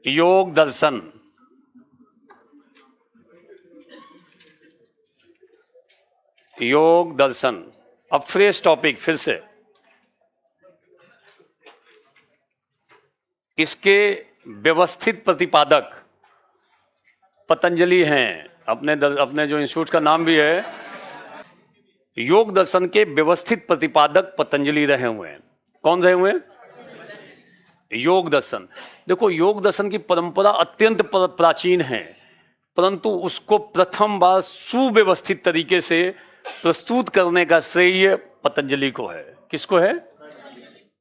योग दर्शन। योग दर्शन अब फ्रेश टॉपिक फिर से। इसके व्यवस्थित प्रतिपादक पतंजलि हैं। अपने जो इंस्टीट्यूट का नाम भी है, योग दर्शन के व्यवस्थित प्रतिपादक पतंजलि रहे हुए हैं। कौन रहे हुए हैं? योग दर्शन। देखो, योग दर्शन की परंपरा अत्यंत प्राचीन है, परंतु उसको प्रथम बार सुव्यवस्थित तरीके से प्रस्तुत करने का श्रेय पतंजलि को है। किसको है?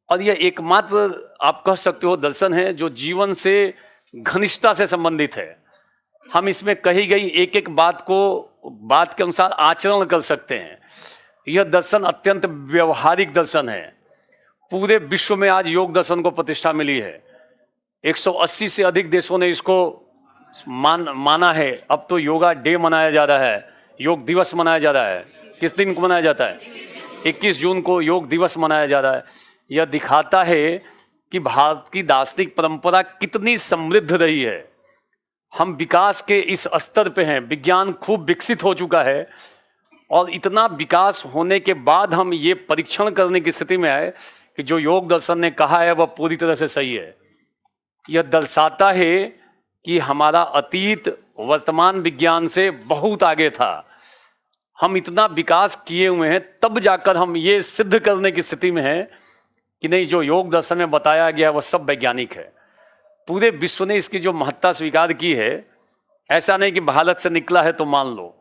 और यह एकमात्र आप कह सकते हो दर्शन है जो जीवन से घनिष्ठता से संबंधित है। हम इसमें कही गई एक एक बात के अनुसार आचरण कर सकते हैं। यह दर्शन अत्यंत व्यवहारिक दर्शन है। पूरे विश्व में आज योग दर्शन को प्रतिष्ठा मिली है। 180 से अधिक देशों ने इसको माना है। अब तो योगा डे मनाया जा रहा है, योग दिवस मनाया जा रहा है। किस दिन को मनाया जाता है? 21 जून को योग दिवस मनाया जा रहा है। यह दिखाता है कि भारत की दार्शनिक परंपरा कितनी समृद्ध रही है। हम विकास के इस स्तर पे हैं, विज्ञान खूब विकसित हो चुका है, और इतना विकास होने के बाद हम ये परीक्षण करने की स्थिति में आए कि जो योग दर्शन ने कहा है वह पूरी तरह से सही है। यह दर्शाता है कि हमारा अतीत वर्तमान विज्ञान से बहुत आगे था। हम इतना विकास किए हुए हैं, तब जाकर हम ये सिद्ध करने की स्थिति में हैं कि नहीं, जो योग दर्शन में बताया गया वह सब वैज्ञानिक है। पूरे विश्व ने इसकी जो महत्ता स्वीकार की है। ऐसा नहीं कि भारत से निकला है तो मान लो।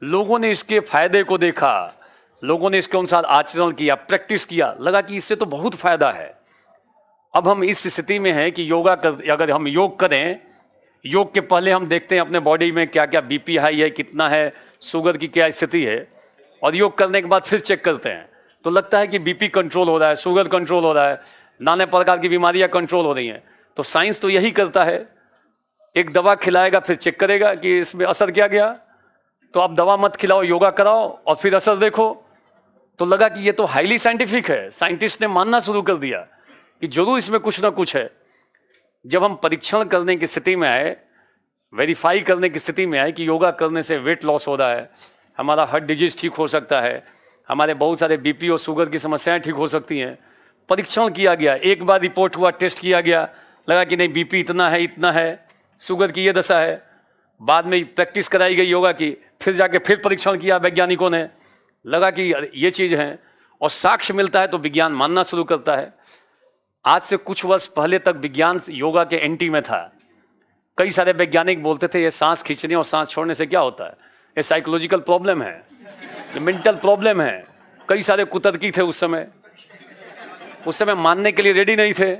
लोगों ने इसके फायदे को देखा, लोगों ने इसके अनुसार आचरण किया, प्रैक्टिस किया, लगा कि इससे तो बहुत फायदा है। अब हम इस स्थिति में हैं कि अगर हम योग करें, योग के पहले हम देखते हैं अपने बॉडी में क्या क्या बीपी हाई है, कितना है, शुगर की क्या स्थिति है, और योग करने के बाद फिर चेक करते हैं तो लगता है कि बीपी कंट्रोल हो रहा है, शुगर कंट्रोल हो रहा है, नाना प्रकार की बीमारियां कंट्रोल हो रही हैं। तो साइंस तो यही करता है, एक दवा खिलाएगा फिर चेक करेगा कि इसमें असर क्या गया। तो आप दवा मत खिलाओ, योगा कराओ और फिर असर देखो। तो लगा कि ये तो हाईली साइंटिफिक है। साइंटिस्ट ने मानना शुरू कर दिया कि जरूर इसमें कुछ ना कुछ है। जब हम परीक्षण करने की स्थिति में आए, वेरीफाई करने की स्थिति में आए कि योगा करने से वेट लॉस हो रहा है, हमारा हार्ट डिजीज ठीक हो सकता है, हमारे बहुत सारे बीपी और शुगर की समस्याएं ठीक हो सकती हैं। परीक्षण किया गया, एक बार रिपोर्ट हुआ, टेस्ट किया गया, लगा कि नहीं बीपी इतना है, शुगर की ये दशा है। बाद में प्रैक्टिस कराई गई योगा की, फिर जाके फिर परीक्षण किया वैज्ञानिकों ने, लगा कि ये चीज़ है, और साक्ष्य मिलता है तो विज्ञान मानना शुरू करता है। आज से कुछ वर्ष पहले तक विज्ञान योगा के एंटी में था। कई सारे वैज्ञानिक बोलते थे ये सांस खींचने और सांस छोड़ने से क्या होता है, ये साइकोलॉजिकल प्रॉब्लम है, ये मेंटल प्रॉब्लम है। कई सारे कुतर्की थे उस समय मानने के लिए रेडी नहीं थे।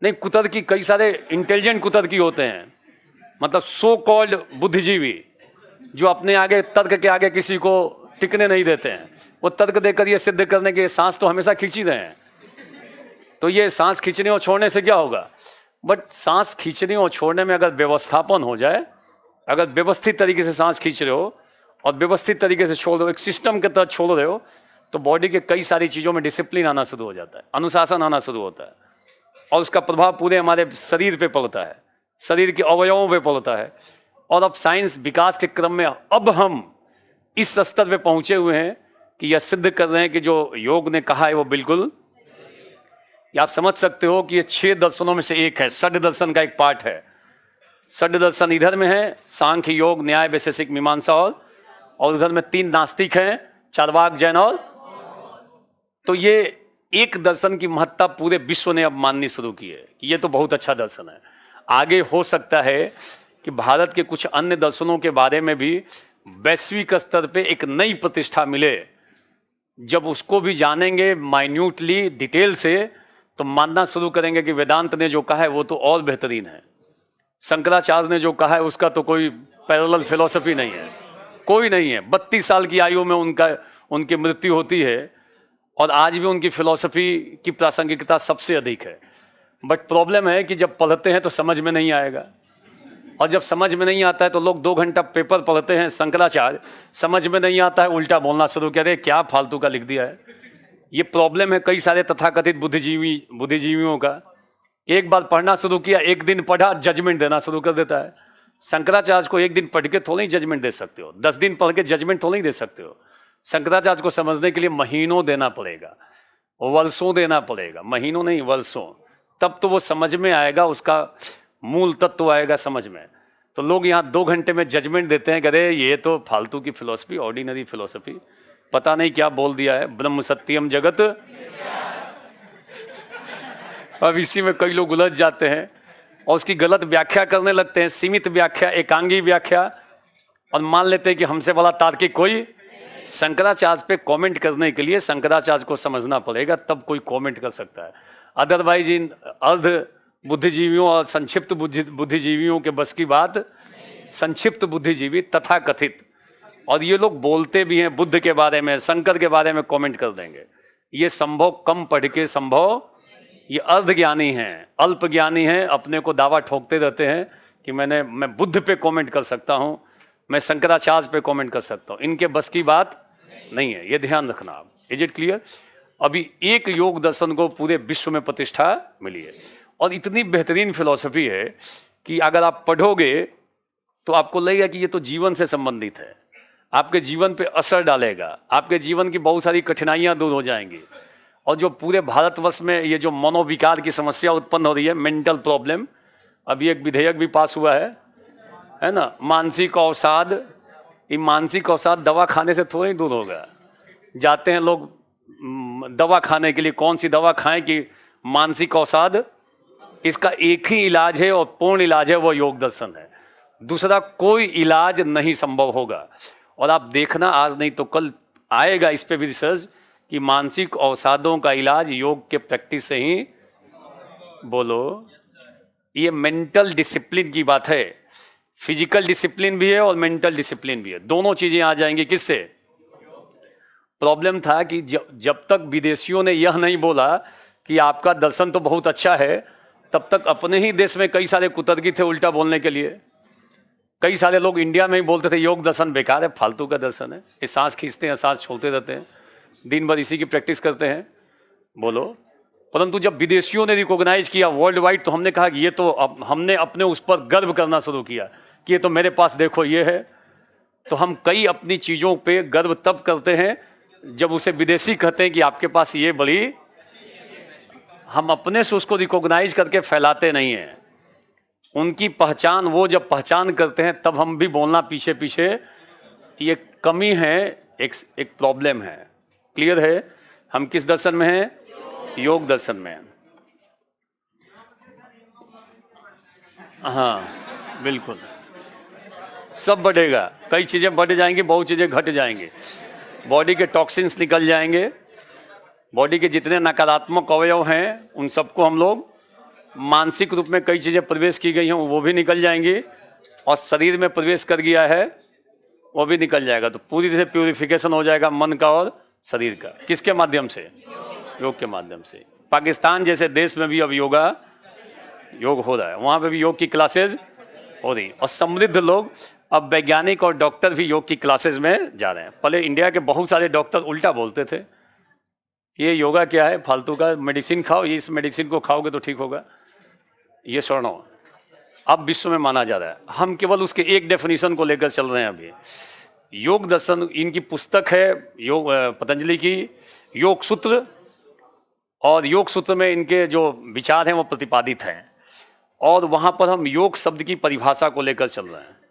नहीं, कुतर्की कई सारे इंटेलिजेंट कुतर्की होते हैं, मतलब सो कॉल्ड बुद्धिजीवी, जो अपने आगे तर्क के आगे किसी को टिकने नहीं देते हैं। वो तर्क देकर ये सिद्ध करने के सांस तो हमेशा खींच ही रहे हैं, तो ये सांस खींचने और छोड़ने से क्या होगा। बट सांस खींचने और छोड़ने में अगर व्यवस्थापन हो जाए, अगर व्यवस्थित तरीके से सांस खींच रहे हो और व्यवस्थित तरीके से छोड़ रहे हो, एक सिस्टम के तहत छोड़ रहे हो, तो बॉडी के कई सारी चीज़ों में डिसिप्लिन आना शुरू हो जाता है, अनुशासन आना शुरू होता है, और उसका प्रभाव पूरे हमारे शरीर पे पड़ता है, शरीर के अवयवों पे पड़ता है। और अब साइंस विकास के क्रम में अब हम इस स्तर पे पहुंचे हुए हैं कि यह सिद्ध कर रहे हैं कि जो योग ने कहा है वो बिल्कुल, या आप समझ सकते हो कि ये 6 दर्शनों में से एक है, षड दर्शन का एक पार्ट है। षड दर्शन इधर में है, सांख्य, योग, न्याय, वैशेषिक, मीमांसा, और उधर में 3 नास्तिक हैं, चार्वाक, जैन। और तो ये एक दर्शन की महत्ता पूरे विश्व ने अब माननी शुरू की है कि ये तो बहुत अच्छा दर्शन है। आगे हो सकता है कि भारत के कुछ अन्य दर्शनों के बारे में भी वैश्विक स्तर पे एक नई प्रतिष्ठा मिले। जब उसको भी जानेंगे माइन्यूटली, डिटेल से, तो मानना शुरू करेंगे कि वेदांत ने जो कहा है वो तो और बेहतरीन है। शंकराचार्य ने जो कहा है उसका तो कोई पैरेलल फिलॉसफी नहीं है, कोई नहीं है। 32 साल की आयु में उनकी मृत्यु होती है, और आज भी उनकी फिलॉसफी की प्रासंगिकता सबसे अधिक है। बट प्रॉब्लम है कि जब पढ़ते हैं तो समझ में नहीं आएगा, और जब समझ में नहीं आता है तो लोग 2 घंटा पेपर पढ़ते हैं शंकराचार्य, समझ में नहीं आता है, उल्टा बोलना शुरू कर रहे, क्या फालतू का लिख दिया है। ये प्रॉब्लम है कई सारे तथाकथित बुद्धिजीवियों का, एक बार पढ़ना शुरू किया, एक दिन पढ़ा, जजमेंट देना शुरू कर देता है। शंकराचार्य को एक दिन पढ़ के थोड़ी जजमेंट दे सकते हो, 10 दिन पढ़ के जजमेंट थोड़ी दे सकते हो। शंकराचार्य को समझने के लिए महीनों देना पड़ेगा, वर्षों देना पड़ेगा, महीनों नहीं वर्षों, तब तो वो समझ में आएगा, उसका मूल तत्व आएगा समझ में। तो लोग यहाँ 2 घंटे में जजमेंट देते हैं, अरे ये तो फालतू की फिलोसफी, ऑर्डिनरी फिलोसफी, पता नहीं क्या बोल दिया है, ब्रह्म सत्यम जगत। अब इसी में कई लोग उलझ जाते हैं और उसकी गलत व्याख्या करने लगते हैं, सीमित व्याख्या, एकांगी व्याख्या, और मान लेते हैं कि हमसे बड़ा तार्किक कोई। शंकराचार्य पे कमेंट करने के लिए शंकराचार्य को समझना पड़ेगा, तब कोई कमेंट कर सकता है। अदरवाइज इन अर्ध बुद्धिजीवियों और संक्षिप्त बुद्धिजीवियों के बस की बात। संक्षिप्त बुद्धिजीवी तथा कथित, और ये लोग बोलते भी हैं बुद्ध के बारे में, शंकर के बारे में कमेंट कर देंगे। ये संभव कम पढ़ के संभव, ये अर्ध ज्ञानी हैं, अल्प ज्ञानी हैं, अपने को दावा ठोकते रहते हैं कि मैं बुद्ध पे कमेंट कर सकता हूं, मैं शंकराचार्य पे कमेंट कर सकता हूं। इनके बस की बात नहीं है, ये ध्यान रखना आप। Is it clear? अभी एक योग दर्शन को पूरे विश्व में प्रतिष्ठा मिली है, और इतनी बेहतरीन फिलॉसफी है कि अगर आप पढ़ोगे तो आपको लगेगा कि ये तो जीवन से संबंधित है, आपके जीवन पे असर डालेगा, आपके जीवन की बहुत सारी कठिनाइयां दूर हो जाएंगी। और जो पूरे भारतवर्ष में ये जो मनोविकार की समस्या उत्पन्न हो रही है, मेंटल प्रॉब्लम, अभी एक विधेयक भी पास हुआ है ना, मानसिक अवसाद। ये मानसिक अवसाद दवा खाने से थोड़ा ही दूर होगा। जाते हैं लोग दवा खाने के लिए, कौन सी दवा खाएं कि मानसिक अवसाद? इसका एक ही इलाज है और पूर्ण इलाज है, वो योग दर्शन है। दूसरा कोई इलाज नहीं संभव होगा। और आप देखना, आज नहीं तो कल आएगा इस पे भी रिसर्च कि मानसिक अवसादों का इलाज योग के प्रैक्टिस से ही। बोलो, ये मेंटल डिसिप्लिन की बात है। फिजिकल डिसिप्लिन भी है और मेंटल डिसिप्लिन भी है, दोनों चीजें आ जाएंगी। किससे? प्रॉब्लम था कि जब तक विदेशियों ने यह नहीं बोला कि आपका दर्शन तो बहुत अच्छा है, तब तक अपने ही देश में कई सारे कुतर्की थे उल्टा बोलने के लिए। कई सारे लोग इंडिया में ही बोलते थे योग दर्शन बेकार है, फालतू का दर्शन है, ये सांस खींचते हैं, सांस छोड़ते रहते हैं, दिन भर इसी की प्रैक्टिस करते हैं। बोलो, परंतु जब विदेशियों ने रिकॉग्नाइज किया वर्ल्ड वाइड, तो हमने कहा कि ये तो हमने अपने उस पर गर्व करना शुरू किया कि ये तो मेरे पास देखो ये है। तो हम कई अपनी चीज़ों पे गर्व तब करते हैं जब उसे विदेशी कहते हैं कि आपके पास ये बड़ी, हम अपने से उसको रिकॉग्नाइज करके फैलाते नहीं हैं। उनकी पहचान वो जब पहचान करते हैं तब हम भी बोलना पीछे पीछे, ये कमी है, एक प्रॉब्लम है। क्लियर है? हम किस दर्शन में हैं? योग दर्शन में। हाँ बिल्कुल, सब बढ़ेगा, कई चीजें बढ़ जाएंगी, बहुत चीजें घट जाएंगी, बॉडी के टॉक्सिन्स निकल जाएंगे, बॉडी के जितने नकारात्मक अवयव हैं उन सबको हम लोग, मानसिक रूप में कई चीजें प्रवेश की गई हैं वो भी निकल जाएंगी, और शरीर में प्रवेश कर गया है वो भी निकल जाएगा। तो पूरी तरह से प्यूरिफिकेशन हो जाएगा मन का और शरीर का। किसके माध्यम से? योग के माध्यम से। पाकिस्तान जैसे देश में भी अब योग हो रहा है, वहाँ पे भी योग की क्लासेज हो रही, और समृद्ध लोग, अब वैज्ञानिक और डॉक्टर भी योग की क्लासेज में जा रहे हैं। पहले इंडिया के बहुत सारे डॉक्टर उल्टा बोलते थे, ये योगा क्या है, फालतू का, मेडिसिन खाओ, इस मेडिसिन को खाओगे तो ठीक होगा, ये सुनो। अब विश्व में माना जा रहा है, हम केवल उसके एक डेफिनेशन को लेकर चल रहे हैं अभी। योग दर्शन, इनकी पुस्तक है योग, पतंजलि की योग सूत्र, और योग सूत्र में इनके जो विचार हैं वो प्रतिपादित हैं, और वहाँ पर हम योग शब्द की परिभाषा को लेकर चल रहे हैं।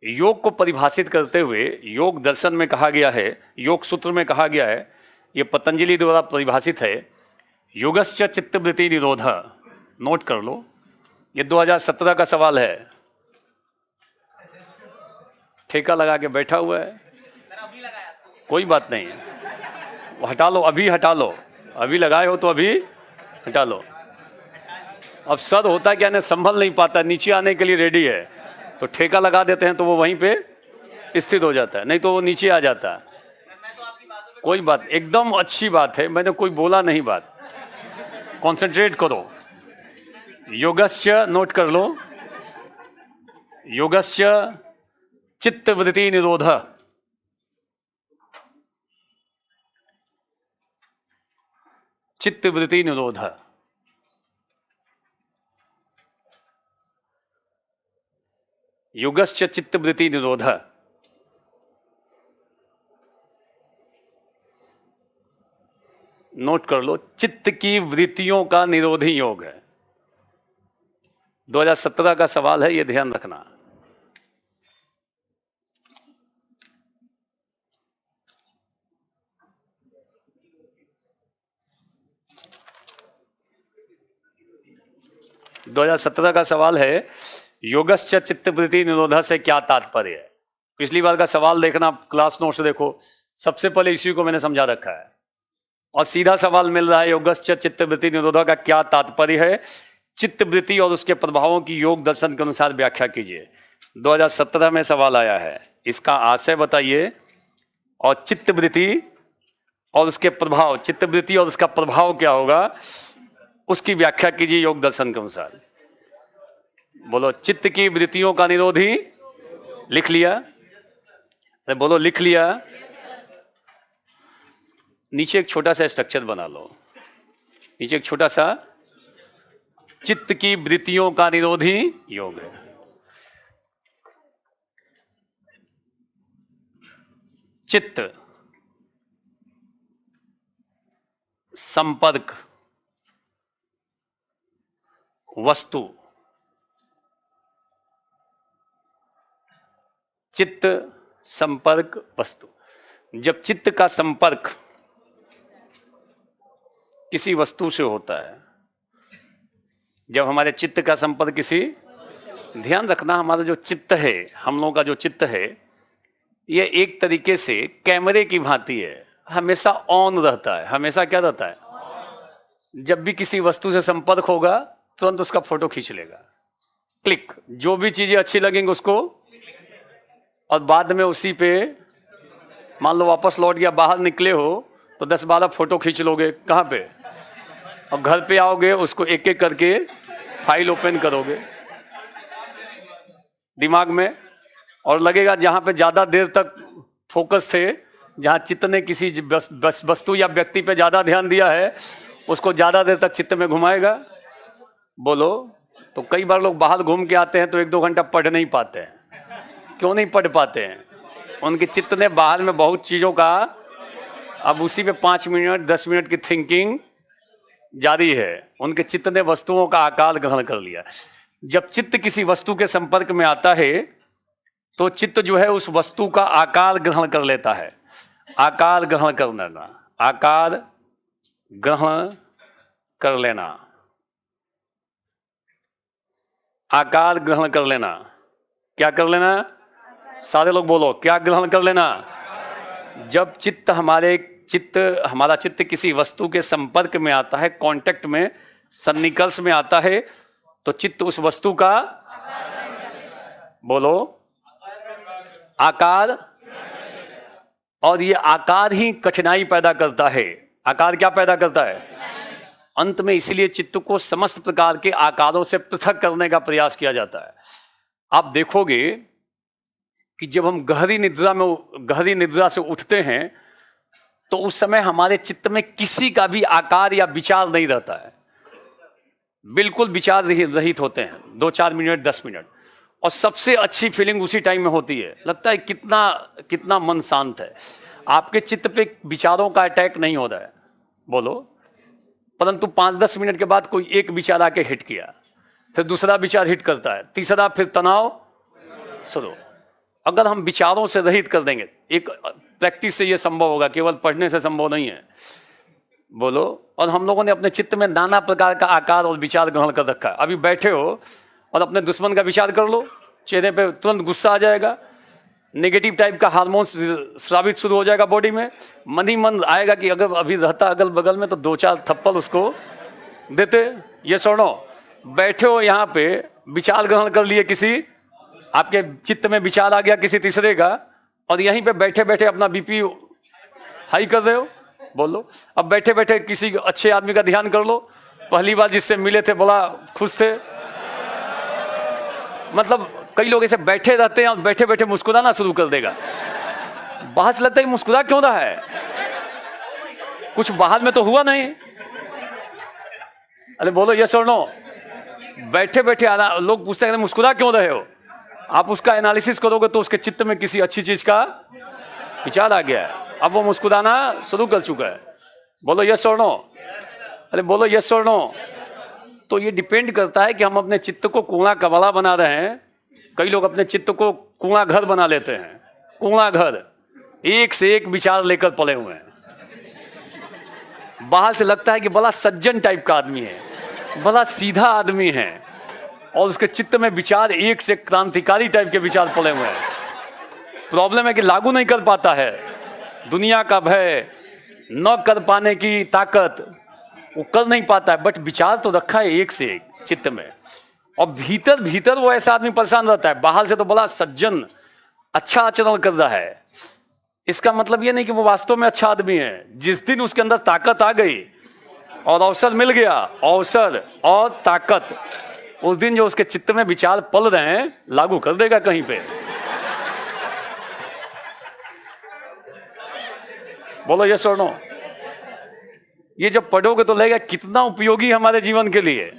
योग को परिभाषित करते हुए योग दर्शन में कहा गया है, योग सूत्र में कहा गया है, ये पतंजलि द्वारा परिभाषित है, योगस्य चित्तवृत्ति निरोध। नोट कर लो, ये 2017 का सवाल है, ठेका लगा के बैठा हुआ है, कोई बात नहीं, हटा लो, अभी हटा लो, अभी लगाए हो तो अभी हटा लो। अब सर होता क्या ना, संभल नहीं पाता, नीचे आने के लिए रेडी है, तो ठेका लगा देते हैं तो वो वहीं पे स्थित हो जाता है, नहीं तो वो नीचे आ जाता है। कोई बात, एकदम अच्छी बात है, मैंने कोई बोला नहीं बात, कॉन्सेंट्रेट करो। योगस्य, नोट कर लो, योगस्य चित्तवृत्ति निरोध। चित्तवृत्ति निरोध, युगश्च चित्तवृत्ति निरोध। नोट कर लो, चित्त की वृत्तियों का निरोधी योग है। 2017 का सवाल है, ये ध्यान रखना। का सवाल है, योगश्च चित्तवृत्ति निरोधा से क्या तात्पर्य है। पिछली बार का सवाल देखना, क्लास नोट्स देखो, सबसे पहले इसी को मैंने समझा रखा है और सीधा सवाल मिल रहा है, योगश्च चित्तवृत्ति निरोधा का क्या तात्पर्य है, चित्तवृत्ति और उसके प्रभावों की योग दर्शन के अनुसार व्याख्या कीजिए। 2017 में सवाल आया है, इसका आशय बताइए और चित्तवृत्ति और उसके प्रभाव, चित्तवृत्ति और उसका प्रभाव क्या होगा उसकी व्याख्या कीजिए योग दर्शन के अनुसार। बोलो, चित्त की वृत्तियों का निरोधी। लिख लिया? अरे बोलो, लिख लिया? नीचे एक छोटा सा स्ट्रक्चर बना लो, नीचे एक छोटा सा, चित्त की वृत्तियों का निरोधी योग है। चित्त, संपर्क, वस्तु, चित्त संपर्क वस्तु। जब चित्त का संपर्क किसी वस्तु से होता है, जब हमारे चित्त का संपर्क किसी, ध्यान रखना हमारा जो चित्त है, हम लोगों का जो चित्त है, ये एक तरीके से कैमरे की भांति है, हमेशा ऑन रहता है। हमेशा क्या रहता है? जब भी किसी वस्तु से संपर्क होगा तुरंत उसका फोटो खींच लेगा, क्लिक। जो भी चीजें अच्छी लगेंगी उसको, और बाद में उसी पे, मान लो वापस लौट गया, बाहर निकले हो तो 10-12 फोटो खींच लोगे। कहाँ पे? अब घर पे आओगे उसको एक एक करके फाइल ओपन करोगे दिमाग में, और लगेगा जहां पे ज्यादा देर तक फोकस थे, जहां चित्त ने किसी वस्तु या व्यक्ति पे ज्यादा ध्यान दिया है, उसको ज्यादा देर तक चित्त में घुमाएगा। बोलो, तो कई बार लोग बाहर घूम के आते हैं तो 1-2 घंटा पढ़ नहीं पाते हैं। क्यों नहीं पढ़ पाते हैं? उनके चित्त ने बाहर में बहुत चीजों का, अब उसी पे 5 मिनट 10 मिनट की थिंकिंग जारी है। उनके चित्त ने वस्तुओं का आकार ग्रहण कर लिया। जब चित्त किसी वस्तु के संपर्क में आता है तो चित्त जो है उस वस्तु का आकार ग्रहण कर लेता है। आकार ग्रहण कर लेना, आकार ग्रहण कर लेना, आकार ग्रहण कर लेना। क्या कर लेना? सारे लोग बोलो, क्या ग्रहण कर लेना? जब हमारा चित्त किसी वस्तु के संपर्क में आता है, कांटेक्ट में, सन्निकर्ष में आता है, तो चित्त उस वस्तु का, बोलो, आकार, और ये आकार ही कठिनाई पैदा करता है। आकार क्या पैदा करता है? अंत में इसलिए चित्त को समस्त प्रकार के आकारों से पृथक करने का प्रयास किया जाता है। आप देखोगे कि जब हम गहरी निद्रा से उठते हैं तो उस समय हमारे चित्त में किसी का भी आकार या विचार नहीं रहता है, बिल्कुल विचार रहित होते हैं 2-4 मिनट 10 मिनट। और सबसे अच्छी फीलिंग उसी टाइम में होती है, लगता है कितना मन शांत है। आपके चित्त पे विचारों का अटैक नहीं हो रहा है, बोलो, परंतु 5-10 मिनट के बाद कोई एक विचार आके हिट किया, फिर दूसरा विचार हिट करता है, तीसरा, फिर तनाव शुरू। अगर हम विचारों से रहित कर देंगे, एक प्रैक्टिस से यह संभव होगा, केवल पढ़ने से संभव नहीं है, बोलो। और हम लोगों ने अपने चित्त में नाना प्रकार का आकार और विचार ग्रहण कर रखा है। अभी बैठे हो और अपने दुश्मन का विचार कर लो, चेहरे पे तुरंत गुस्सा आ जाएगा, नेगेटिव टाइप का हार्मोन स्रावित शुरू हो जाएगा बॉडी में। मन ही मन आएगा कि अगर अभी रहता अगल बगल में तो 2-4 थप्पड़ उसको देते। ये सुनो, बैठे हो यहाँ पे, विचार ग्रहण कर लिए, किसी आपके चित्त में विचार आ गया किसी तीसरे का, और यहीं पे बैठे बैठे अपना बीपी हाई कर रहे हो, बोलो। अब बैठे बैठे किसी अच्छे आदमी का ध्यान कर लो, पहली बार जिससे मिले थे बड़ा खुश थे, मतलब कई लोग ऐसे बैठे रहते हैं और बैठे बैठे मुस्कुराना शुरू कर देगा। बाहर से लगता है मुस्कुरा क्यों रहा है, कुछ बाहर में तो हुआ नहीं। अरे बोलो, ये सुनो, बैठे बैठे आना, लोग पूछते हैं मुस्कुरा क्यों रहे हो, आप उसका एनालिसिस करोगे तो उसके चित्त में किसी अच्छी चीज का विचार आ गया है, अब वो मुस्कुराना शुरू कर चुका है। बोलो यस और नो, अरे बोलो यस और नो। तो ये डिपेंड करता है कि हम अपने चित्त को कुआं कबाड़ा बना रहे हैं। कई लोग अपने चित्त को कुआं घर बना लेते हैं, कुआं घर, एक से एक विचार लेकर पले हुए हैं। बाहर से लगता है कि बड़ा सज्जन टाइप का आदमी है, बड़ा सीधा आदमी है, और उसके चित्त में विचार एक से क्रांतिकारी टाइप के विचार पले हुए हैं। प्रॉब्लम है कि लागू नहीं कर पाता है, दुनिया का भय, न कर पाने की ताकत, वो कर नहीं पाता है, बट विचार तो रखा है एक से एक चित्त में। और भीतर भीतर वो ऐसा आदमी परेशान रहता है, बाहर से तो बड़ा सज्जन अच्छा आचरण कर रहा है। इसका मतलब ये नहीं कि वो वास्तव में अच्छा आदमी है। जिस दिन उसके अंदर ताकत आ गई और अवसर मिल गया, अवसर और ताकत, उस दिन जो उसके चित्त में विचार पल रहे हैं लागू कर देगा कहीं पे। बोलो यस और नो। ये जब पढ़ोगे तो लगेगा कितना उपयोगी हमारे जीवन के लिए।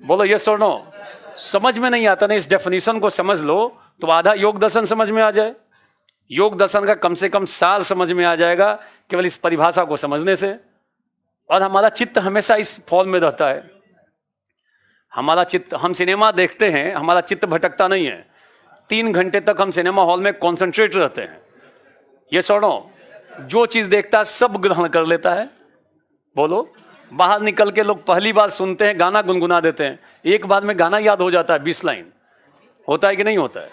बोलो यस और नो। समझ में नहीं आता ना, इस डेफिनेशन को समझ लो तो आधा योग दर्शन समझ में आ जाए। योग दर्शन का कम से कम सार समझ में आ जाएगा केवल इस परिभाषा को समझने से। और हमारा चित्त हमेशा इस फॉल में रहता है। हमारा चित्त, हम सिनेमा देखते हैं, हमारा चित्त भटकता नहीं है। 3 घंटे तक हम सिनेमा हॉल में कॉन्सेंट्रेट रहते हैं। ये सुनो, जो चीज देखता है सब ग्रहण कर लेता है। बोलो, बाहर निकल के लोग पहली बार सुनते हैं, गाना गुनगुना देते हैं, एक बार में गाना याद हो जाता है 20 लाइन। होता है कि नहीं होता है?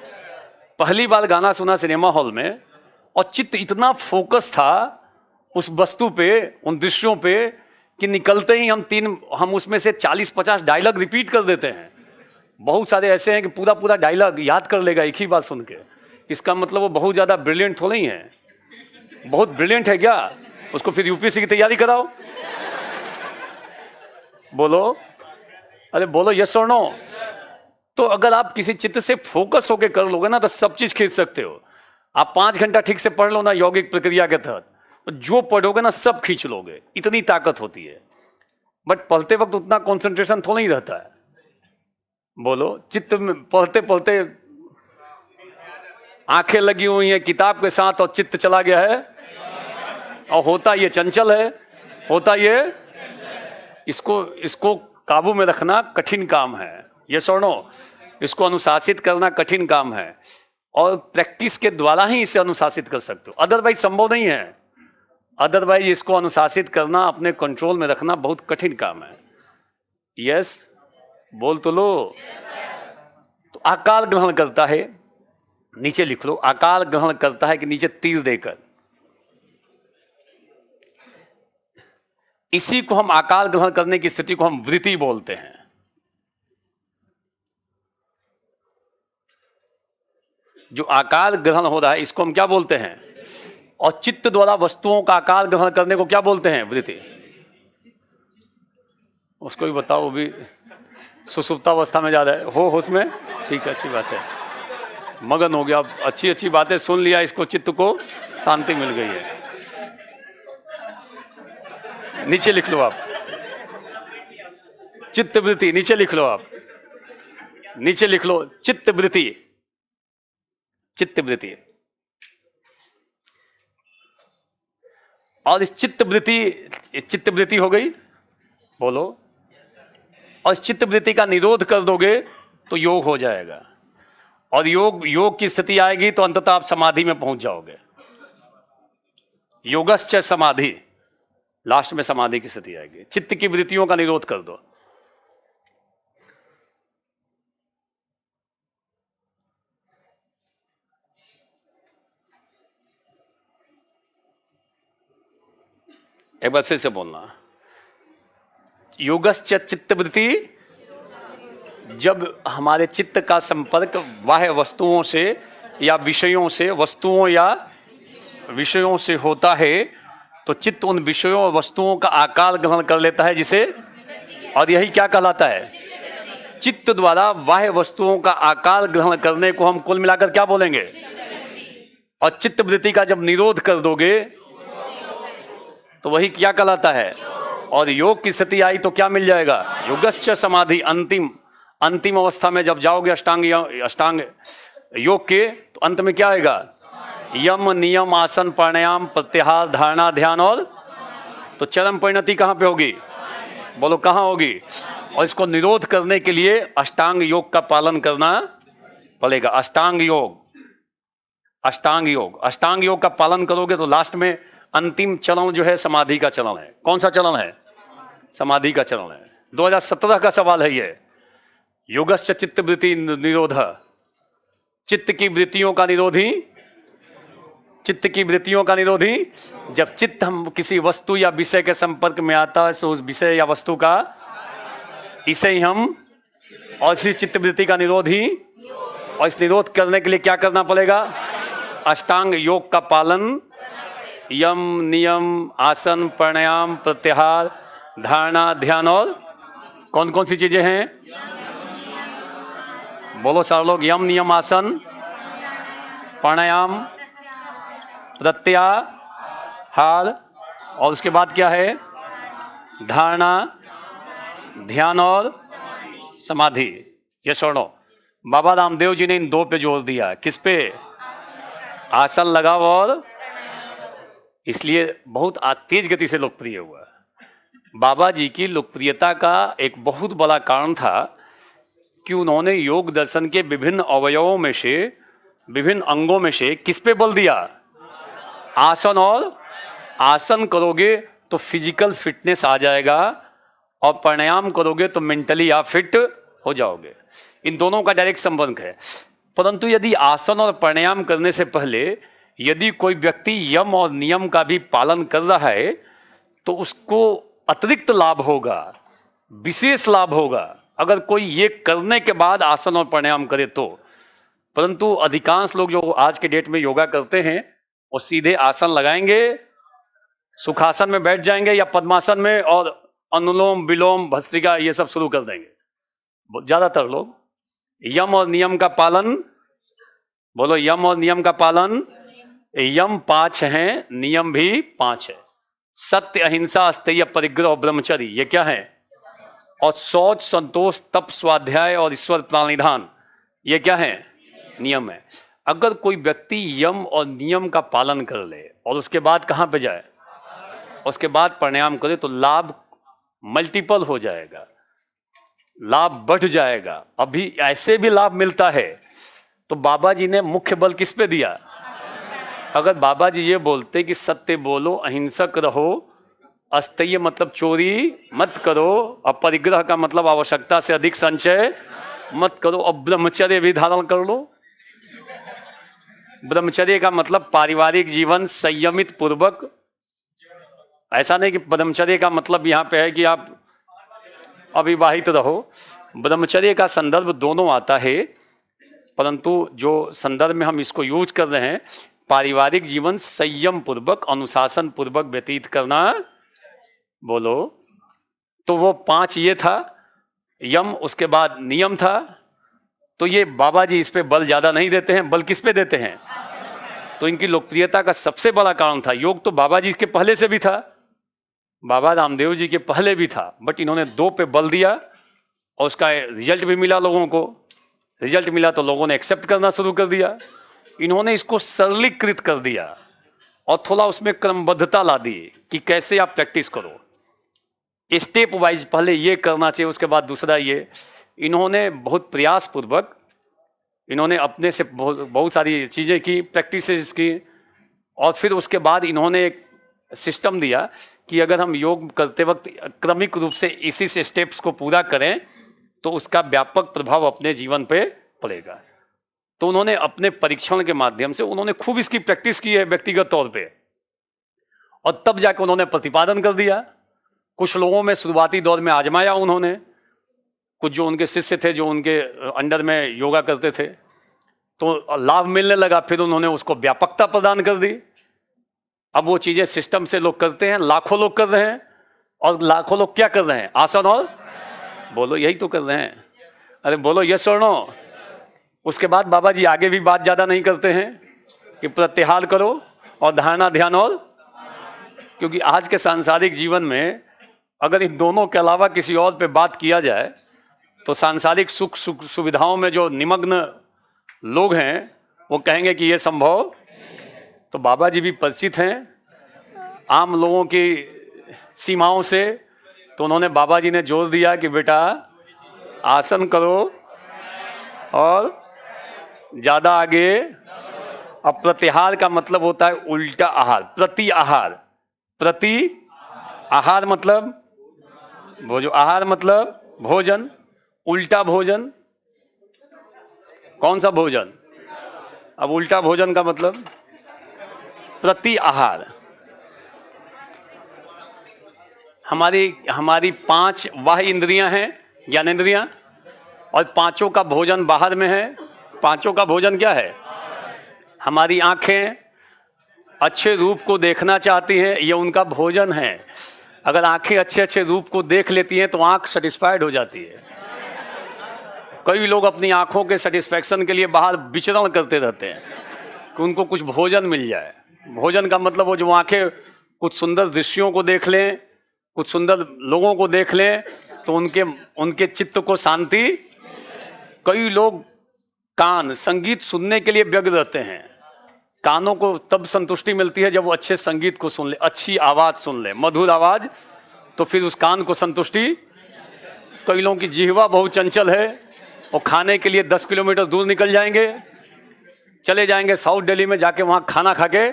पहली बार गाना सुना सिनेमा हॉल में और चित्त इतना फोकस था उस वस्तु पे, उन दृश्यों पे, कि निकलते ही हम उसमें से 40-50 डायलॉग रिपीट कर देते हैं। बहुत सारे ऐसे हैं कि पूरा पूरा डायलॉग याद कर लेगा एक ही बार सुन के। इसका मतलब वो बहुत ज्यादा ब्रिलियंट तो नहीं है। बहुत ब्रिलियंट है क्या? उसको फिर यूपीएससी की तैयारी कराओ। बोलो, अरे बोलो यस और नो। तो अगर आप किसी चित्त से फोकस होकर कर लोगे ना तो सब चीज खींच सकते हो। आप 5 घंटा ठीक से पढ़ लो ना यौगिक प्रक्रिया के तहत, जो पढ़ोगे ना सब खींच लोगे, इतनी ताकत होती है। बट पढ़ते वक्त उतना कंसंट्रेशन थोड़ा ही रहता है। बोलो, चित्त में पढ़ते पढ़ते आंखें लगी हुई हैं किताब के साथ और चित्त चला गया है। और होता ये चंचल है, होता ये, इसको काबू में रखना कठिन काम है। ये सुनो, इसको अनुशासित करना कठिन काम है और प्रैक्टिस के द्वारा ही इसे अनुशासित कर सकते हो, अदरवाइज संभव नहीं है। अदरवाइज इसको अनुशासित करना, अपने कंट्रोल में रखना बहुत कठिन काम है। यस बोल तो लो। तो आकार ग्रहण करता है, नीचे लिख लो, आकार ग्रहण करता है कि नीचे तीर देकर, इसी को हम आकार ग्रहण करने की स्थिति को हम वृत्ति बोलते हैं। जो आकार ग्रहण हो रहा है इसको हम क्या बोलते हैं? और चित्त द्वारा वस्तुओं का आकार ग्रहण करने को क्या बोलते हैं? वृत्ति। उसको भी बताओ, वो भी सुसुप्तावस्था में ज्यादा हो उसमें। ठीक है, अच्छी बात है, मगन हो गया, अच्छी अच्छी बातें सुन लिया, इसको चित्त को शांति मिल गई है। नीचे लिख लो आप, चित्त वृत्ति, नीचे लिख लो आप, नीचे लिख लो चित्त वृत्ति, चित्त वृत्ति। और इस चित्त वृत्ति हो गई, बोलो, और इस चित्त वृत्ति का निरोध कर दोगे तो योग हो जाएगा। और योग की स्थिति आएगी तो अंततः आप समाधि में पहुंच जाओगे। योगश्च समाधि, लास्ट में समाधि की स्थिति आएगी। चित्त की वृत्तियों का निरोध कर दो। एक बार फिर से बोलना, योगश्च चित्तवृत्ति, जब हमारे चित्त का संपर्क बाह्य वस्तुओं से या विषयों से, वस्तुओं या विषयों से होता है तो चित्त उन विषयों और वस्तुओं का आकार ग्रहण कर लेता है, जिसे, और यही क्या कहलाता है? चित्त द्वारा बाह्य वस्तुओं का आकार ग्रहण करने को हम कुल मिलाकर क्या बोलेंगे? और चित्त वृत्ति का जब निरोध कर दोगे तो वही क्या कहलाता है? और योग की स्थिति आई तो क्या मिल जाएगा? योगश्च समाधि, अंतिम अंतिम अवस्था में जब जाओगे अष्टांग योग के, तो अंत में क्या आएगा? यम नियम आसन प्राणायाम प्रत्याहार धारणा ध्यान और, तो चरम परिणति कहाँ पे होगी? बोलो कहाँ होगी? और इसको निरोध करने के लिए अष्टांग योग का पालन करना पड़ेगा। अष्टांग योग का पालन करोगे तो लास्ट में अंतिम चरण जो है समाधि का चरण है। कौन सा चरण है? समाधि का चरण है। 2017 का सवाल है ये। योगश्च चित्त वृत्ति निरोध, चित्त की वृत्तियों का निरोधी, चित्त की वृत्तियों का निरोधी। जब चित्त हम किसी वस्तु या विषय के संपर्क में आता है तो उस विषय या वस्तु का, इसे ही हम, और इसी चित्त वृत्ति का निरोधी। और इस निरोध करने के लिए क्या करना पड़ेगा? अष्टांग योग का पालन, यम नियम आसन प्राणायाम प्रत्याहार धारणा ध्यान और कौन कौन सी चीजें हैं? बोलो सारे लोग। यम नियम आसन प्राणायाम प्रत्याहार, और उसके बाद क्या है? धारणा ध्यान और समाधि। ये सुनो, बाबा रामदेव जी ने इन दो पे जोर दिया। किस पे? आसन लगाओ और, इसलिए बहुत तेज गति से लोकप्रिय हुआ। बाबा जी की लोकप्रियता का एक बहुत बड़ा कारण था कि उन्होंने योग दर्शन के विभिन्न अवयवों में से, विभिन्न अंगों में से किस पे बल दिया? आसन। और आसन करोगे तो फिजिकल फिटनेस आ जाएगा, और प्राणायाम करोगे तो मेंटली आप फिट हो जाओगे। इन दोनों का डायरेक्ट संबंध है। परंतु यदि आसन और प्राणायाम करने से पहले यदि कोई व्यक्ति यम और नियम का भी पालन कर रहा है तो उसको अतिरिक्त लाभ होगा, विशेष लाभ होगा, अगर कोई ये करने के बाद आसन और प्राणायाम करे तो। परंतु अधिकांश लोग जो आज के डेट में योगा करते हैं वो सीधे आसन लगाएंगे, सुखासन में बैठ जाएंगे या पद्मासन में, और अनुलोम विलोम भस्त्रिका ये सब शुरू कर देंगे। ज्यादातर लोग यम और नियम का पालन, बोलो यम और नियम का पालन। यम 5 हैं, नियम भी 5 है। सत्य अहिंसा अस्तेय परिग्रह और ब्रह्मचर्य, ये क्या है? और शौच संतोष तप स्वाध्याय और ईश्वर प्राणिधान, ये क्या है? नियम है। अगर कोई व्यक्ति यम और नियम का पालन कर ले और उसके बाद कहाँ पे जाए? उसके बाद प्राणायाम करे तो लाभ मल्टीपल हो जाएगा, लाभ बढ़ जाएगा। अभी ऐसे भी लाभ मिलता है। तो बाबा जी ने मुख्य बल किस पे दिया? अगर बाबा जी ये बोलते कि सत्य बोलो, अहिंसक रहो, अस्तेय मतलब चोरी मत करो, और परिग्रह का मतलब आवश्यकता से अधिक संचय मत करो, और ब्रह्मचर्य भी धारण कर लो। ब्रह्मचर्य का मतलब पारिवारिक जीवन संयमित पूर्वक। ऐसा नहीं कि ब्रह्मचर्य का मतलब यहाँ पे है कि आप अविवाहित रहो। ब्रह्मचर्य का संदर्भ दोनों आता है, परंतु जो संदर्भ में हम इसको यूज कर रहे हैं, पारिवारिक जीवन संयम पूर्वक अनुशासन पूर्वक व्यतीत करना। बोलो। तो वो 5 ये था यम, उसके बाद नियम था। तो ये बाबा जी इस पे बल ज्यादा नहीं देते हैं, बल किस पे देते हैं? तो इनकी लोकप्रियता का सबसे बड़ा कारण था योग। तो बाबा जी के पहले से भी था, बाबा रामदेव जी के पहले भी था, बट इन्होंने 2 पे बल दिया और उसका रिजल्ट भी मिला लोगों को। रिजल्ट मिला तो लोगों ने एक्सेप्ट करना शुरू कर दिया। इन्होंने इसको सरलीकृत कर दिया और थोड़ा उसमें क्रमबद्धता ला दी कि कैसे आप प्रैक्टिस करो, स्टेप वाइज पहले ये करना चाहिए, उसके बाद दूसरा ये। इन्होंने बहुत प्रयास पूर्वक इन्होंने अपने से बहुत सारी चीज़ें की, प्रैक्टिसेस की, और फिर उसके बाद इन्होंने एक सिस्टम दिया कि अगर हम योग करते वक्त क्रमिक रूप से इसी से स्टेप्स को पूरा करें तो उसका व्यापक प्रभाव अपने जीवन पे पड़ेगा। तो उन्होंने अपने परीक्षण के माध्यम से उन्होंने खूब इसकी प्रैक्टिस की है व्यक्तिगत तौर पे, और तब जाकर उन्होंने प्रतिपादन कर दिया। कुछ लोगों में शुरुआती दौर में आजमाया उन्होंने, कुछ जो उनके शिष्य थे जो उनके अंडर में योगा करते थे, तो लाभ मिलने लगा। फिर उन्होंने उसको व्यापकता प्रदान कर दी। अब वो चीजें सिस्टम से लोग करते हैं, लाखों लोग कर रहे हैं। और लाखों लोग क्या कर रहे हैं? आसन और, बोलो यही तो कर रहे हैं। अरे बोलो यस और नो। उसके बाद बाबा जी आगे भी बात ज्यादा नहीं करते हैं कि प्रत्याहार करो और धारणा ध्यान और, क्योंकि आज के सांसारिक जीवन में अगर इन दोनों के अलावा किसी और पे बात किया जाए तो सांसारिक सुख सुविधाओं में जो निमग्न लोग हैं वो कहेंगे कि ये संभव। तो बाबा जी भी परिचित हैं आम लोगों की सीमाओं से, तो उन्होंने बाबा जी ने जोर दिया कि बेटा आसन करो और ज़्यादा आगे। अब प्रत्याहार का मतलब होता है उल्टा आहार, प्रति आहार। प्रति आहार मतलब भोजन, आहार मतलब भोजन, उल्टा भोजन। कौन सा भोजन? अब उल्टा भोजन का मतलब प्रति आहार। हमारी 5 बाह्य इंद्रियां हैं, ज्ञानेंद्रियां, और 5 का भोजन बाहर में है। 5 का भोजन क्या है? हमारी आंखें अच्छे रूप को देखना चाहती हैं, ये उनका भोजन है। अगर आंखें अच्छे अच्छे रूप को देख लेती हैं तो आंख सेटिस्फाइड हो जाती है। कई लोग अपनी आंखों के सेटिस्फैक्शन के लिए बाहर विचरण करते रहते हैं कि उनको कुछ भोजन मिल जाए। भोजन का मतलब वो जो आंखें कुछ सुंदर दृश्यों को देख लें, कुछ सुंदर लोगों को देख लें तो उनके चित्त को शांति। कई लोग कान संगीत सुनने के लिए व्यग्र रहते हैं। कानों को तब संतुष्टि मिलती है जब वो अच्छे संगीत को सुन ले, अच्छी आवाज सुन ले, मधुर आवाज, तो फिर उस कान को संतुष्टि। कई लोगों की जिह्वा बहुत चंचल है, वो खाने के लिए 10 किलोमीटर दूर निकल जाएंगे, चले जाएंगे साउथ दिल्ली में, जाके वहाँ खाना खा के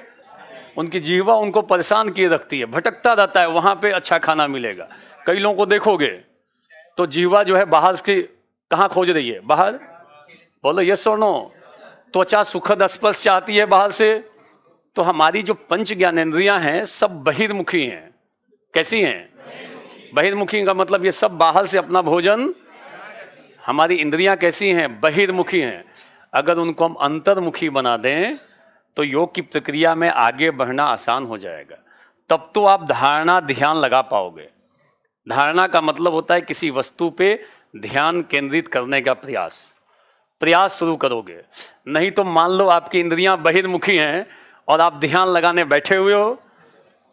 उनकी जिह्वा उनको परेशान किए रखती है, भटकता रहता है, वहाँ पे अच्छा खाना मिलेगा। कई लोगों को देखोगे तो जिह्वा जो है बाहर की कहाँ खोज रही है? बाहर। बोलो यस और नो। त्वचा सुखद स्पर्श चाहती है बाहर से। तो हमारी जो पंच ज्ञानेंद्रियां हैं सब बहिर्मुखी हैं। कैसी हैं? बहिर्मुखी का मतलब ये सब बाहर से अपना भोजन। हमारी इंद्रियां कैसी हैं? बहिर्मुखी हैं। अगर उनको हम अंतर्मुखी बना दें तो योग की प्रक्रिया में आगे बढ़ना आसान हो जाएगा। तब तो आप धारणा ध्यान लगा पाओगे। धारणा का मतलब होता है किसी वस्तु पे ध्यान केंद्रित करने का प्रयास शुरू करोगे। नहीं तो मान लो आपकी इंद्रियां बहिर्मुखी हैं और आप ध्यान लगाने बैठे हुए हो,